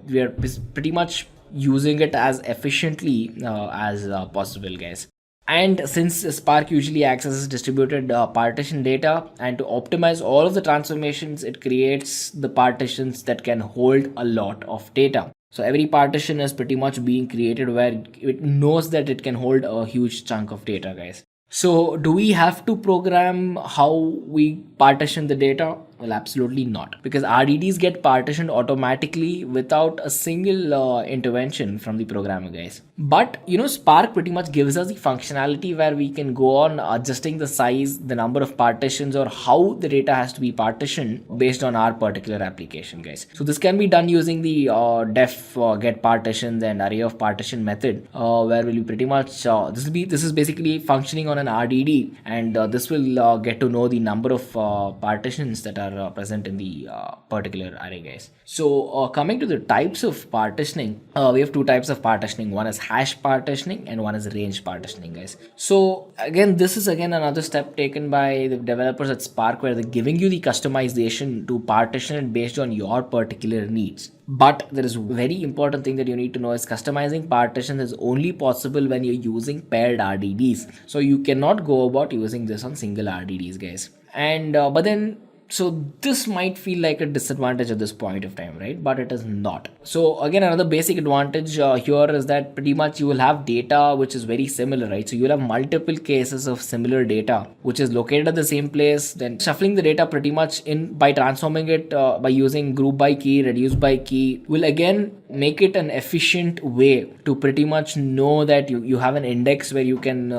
we are pretty much using it as efficiently as possible, guys. And since Spark usually accesses distributed partition data, and to optimize all of the transformations, it creates the partitions that can hold a lot of data. So every partition is pretty much being created where it knows that it can hold a huge chunk of data, guys. So do we have to program how we partition the data? Well, absolutely not, because RDDs get partitioned automatically without a single intervention from the programmer, guys. But Spark pretty much gives us the functionality where we can go on adjusting the size, the number of partitions, or how the data has to be partitioned based on our particular application, guys. So this can be done using the def get partitions and array of partition method, where we'll be pretty much this is basically functioning on an RDD, and this will get to know the number of partitions that are are present in the particular array, guys. So coming to the types of partitioning, we have two types of partitioning. One is hash partitioning and one is range partitioning, guys. So again, this is again another step taken by the developers at Spark, where they're giving you the customization to partition it based on your particular needs. But there is a very important thing that you need to know is customizing partitions is only possible when you're using paired RDDs. So you cannot go about using this on single RDDs, guys. And but then, so this might feel like a disadvantage at this point of time, right? But it is not. So again, another basic advantage here is that pretty much you will have data which is very similar, right? So you'll have multiple cases of similar data which is located at the same place. Then shuffling the data pretty much in by transforming it by using group by key, reduce by key will again make it an efficient way to pretty much know that you have an index where you can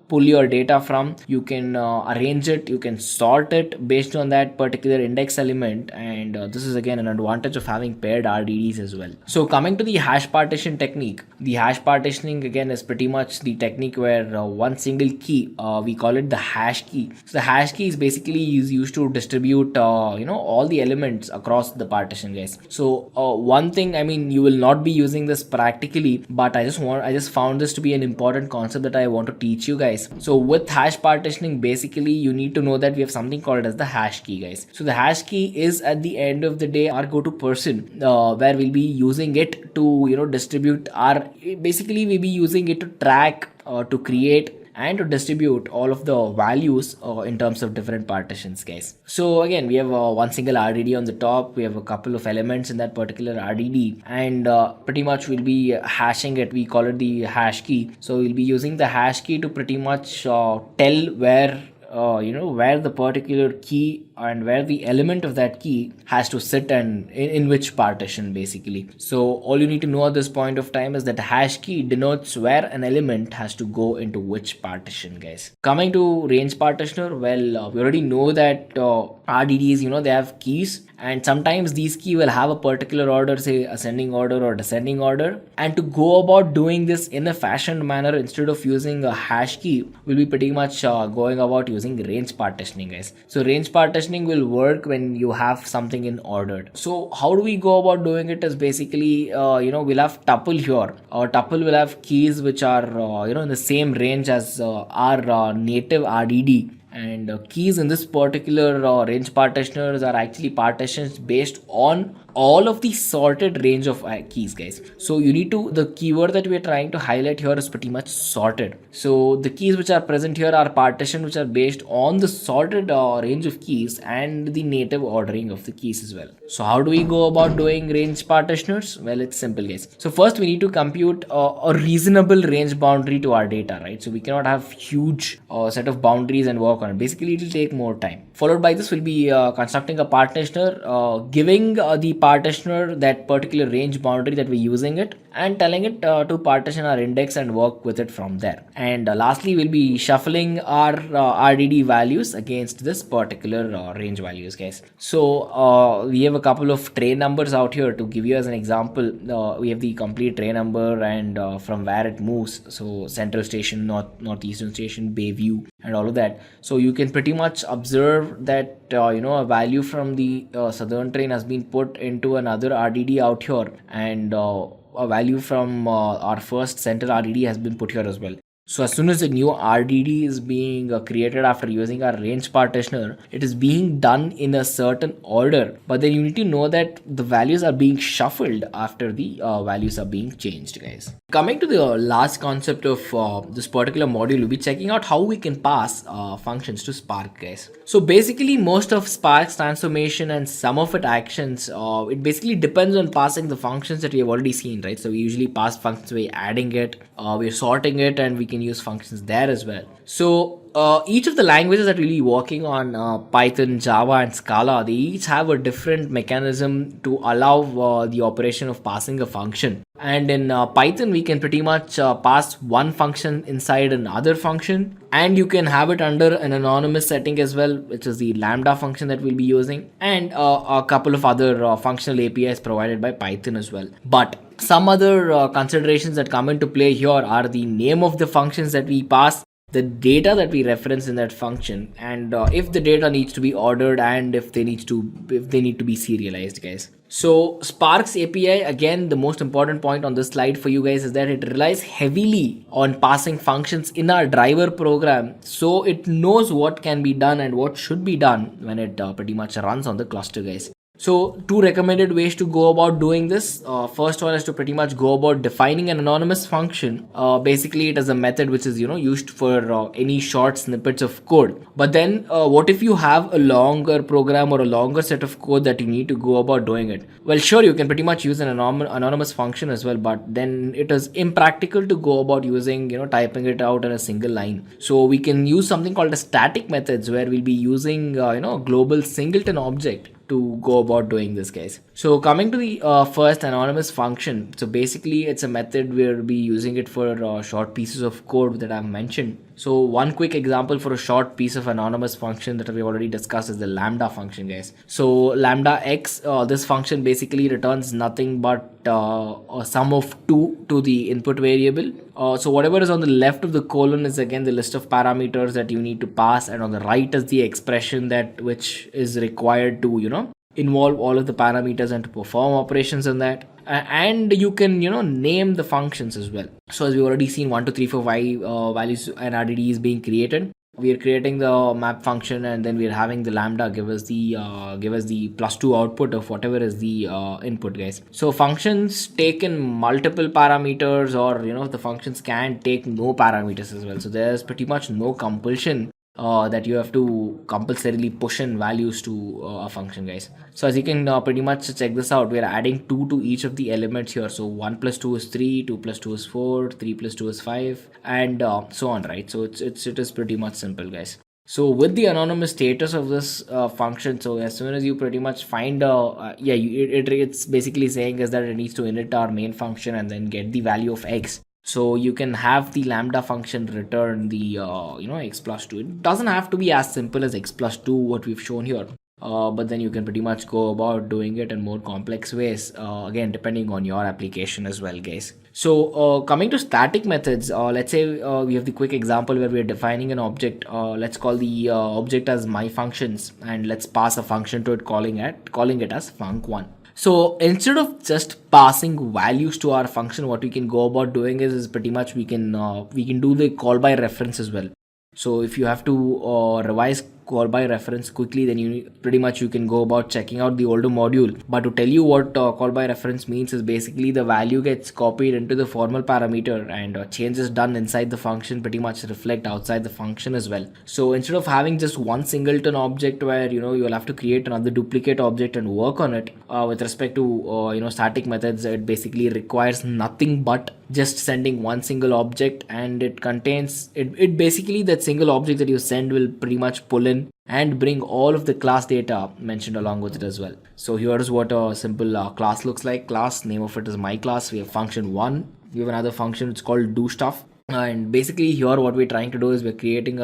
pull your data from, you can arrange it, you can sort it based on that particular index element, and this is again an advantage of having paired RDDs as well. So coming to the hash partition technique, the hash partitioning again is pretty much the technique where one single key, we call it the hash key. So the hash key is basically used to distribute all the elements across the partition, guys. So one thing, I mean, you will not be using this practically, but I just found this to be an important concept that I want to teach you guys. So with hash partitioning, basically you need to know that we have something called as the hash key, guys. So the hash key is at the end of the day our go-to person, where we'll be using it to distribute our, basically we'll be using it to track, to create and to distribute all of the values in terms of different partitions, guys. So again, we have one single RDD on the top, we have a couple of elements in that particular RDD, and pretty much we'll be hashing it. We call it the hash key. So we'll be using the hash key to pretty much tell where where the particular key and where the element of that key has to sit and in which partition, basically. So all you need to know at this point of time is that the hash key denotes where an element has to go into which partition, guys. Coming to range partitioner, well, we already know that RDDs, they have keys, and sometimes these keys will have a particular order, say ascending order or descending order, and to go about doing this in a fashioned manner instead of using a hash key, we'll be pretty much going about using range partitioning, guys. So range partitioning will work when you have something in ordered. So how do we go about doing it is basically we'll have tuple here. Our tuple will have keys which are in the same range as our native RDD. And keys in this particular range partitioners are actually partitions based on all of the sorted range of keys, guys. So you need to, the keyword that we are trying to highlight here is pretty much sorted. So the keys which are present here are partitions which are based on the sorted range of keys and the native ordering of the keys as well. So how do we go about doing range partitioners? Well, it's simple, guys. So first we need to compute a reasonable range boundary to our data, right? So we cannot have huge set of boundaries and work on it. Basically, it will take more time. Followed by this, we'll be constructing a partitioner, giving the partitioner that particular range boundary that we're using it, and telling it to partition our index and work with it from there. And lastly, we'll be shuffling our RDD values against this particular range values, guys. So we have a couple of tray numbers out here to give you as an example. We have the complete tray number and from where it moves. So central station, northeastern station, Bayview, and all of that. So you can pretty much observe that a value from the southern train has been put into another RDD out here, and a value from our first central RDD has been put here as well. So as soon as a new RDD is being created after using our range partitioner, it is being done in a certain order. But then you need to know that the values are being shuffled after the values are being changed, guys. Coming to the last concept of this particular module, we'll be checking out how we can pass functions to Spark, guys. So basically, most of Spark's transformation and some of its actions, it basically depends on passing the functions that we have already seen, right? So we usually pass functions by adding it, we're sorting it, and we can use functions there as well. So each of the languages that we'll be working on, Python, Java, and Scala, they each have a different mechanism to allow the operation of passing a function. And in Python, we can pretty much pass one function inside another function, and you can have it under an anonymous setting as well, which is the lambda function that we'll be using, and a couple of other functional APIs provided by Python as well. But some other considerations that come into play here are the name of the functions that we pass, the data that we reference in that function, and if the data needs to be ordered and if they need to be serialized, guys. So Spark's API, again, the most important point on this slide for you guys is that it relies heavily on passing functions in our driver program, so it knows what can be done and what should be done when it pretty much runs on the cluster, guys. So two recommended ways to go about doing this. First one is to pretty much go about defining an anonymous function. Basically, it is a method which is used for any short snippets of code. But then, what if you have a longer program or a longer set of code that you need to go about doing it? Well, sure, you can pretty much use an anonymous function as well, but then it is impractical to go about using typing it out in a single line. So we can use something called a static methods, where we'll be using a global singleton object to go about doing this, guys. So coming to the first anonymous function, so basically it's a method we'll be using it for short pieces of code that I've mentioned. So one quick example for a short piece of anonymous function that we already discussed is the lambda function, guys. So lambda x, this function basically returns nothing but a sum of 2 to the input variable. So whatever is on the left of the colon is again the list of parameters that you need to pass, and on the right is the expression that which is required to involve all of the parameters and to perform operations on that. And you can name the functions as well. So as we already seen, 1 2 3 4 5 values and RDD is being created. We are creating the map function, and then we are having the lambda give us the +2 output of whatever is the input, guys. So functions take in multiple parameters, or the functions can take no parameters as well. So there's pretty much no compulsion that you have to compulsorily push in values to a function, guys. So as you can pretty much check this out, we are adding 2 to each of the elements here. So 1 + 2 is 3, 2 + 2 is 4, 3 + 2 is 5, and so on, right? So it is pretty much simple, guys. So with the anonymous status of this function, so as soon as you pretty much find it's basically saying is that it needs to init our main function and then get the value of x. So you can have the lambda function return the x + 2. It doesn't have to be as simple as x + 2 what we've shown here, but then you can pretty much go about doing it in more complex ways, again depending on your application as well, guys. So coming to static methods, let's say we have the quick example where we are defining an object. Let's call the object as my functions, and let's pass a function to it calling it as func1. So instead of just passing values to our function, what we can go about doing is pretty much we can do the call by reference as well. So if you have to revise call by reference quickly, then you can go about checking out the older module. But to tell you what call by reference means is basically the value gets copied into the formal parameter, and changes done inside the function pretty much reflect outside the function as well. So instead of having just one singleton object where you'll have to create another duplicate object and work on it, with respect to static methods, it basically requires nothing but just sending one single object, and it contains it basically that single object that you send will pretty much pull in and bring all of the class data mentioned along with it as well. So here's what a simple class looks like. Class name of it is my class. We have function 1. We have another function, it's called do stuff, and basically here what we're trying to do is we're creating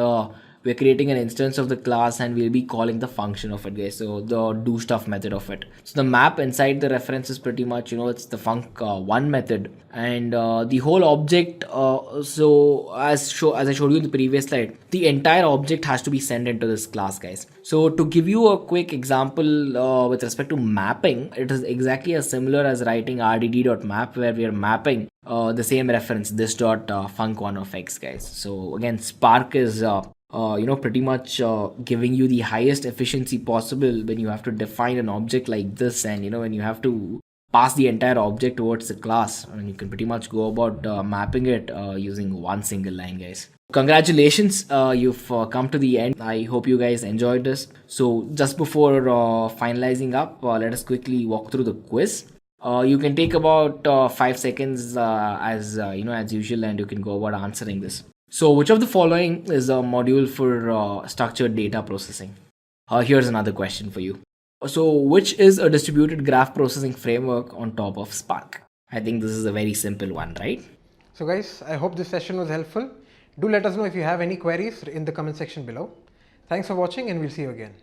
an instance of the class, and we'll be calling the function of it, guys. So the do stuff method of it. So the map inside the reference is pretty much it's the func1 method, and the whole object. So as I showed you in the previous slide, the entire object has to be sent into this class, guys. So to give you a quick example with respect to mapping, it is exactly as similar as writing rdd.map, where we are mapping the same reference, this dot func1 of x, guys. So again, Spark is pretty much giving you the highest efficiency possible when you have to define an object like this, and when you have to pass the entire object towards the class, and you can pretty much go about mapping it using one single line, guys. Congratulations, you've come to the end. I hope you guys enjoyed this. So just before finalizing up, let us quickly walk through the quiz. You can take about 5 seconds as usual, and you can go about answering this. So which of the following is a module for structured data processing? Here's another question for you. So which is a distributed graph processing framework on top of Spark? I think this is a very simple one, right? So guys, I hope this session was helpful. Do let us know if you have any queries in the comment section below. Thanks for watching, and we'll see you again.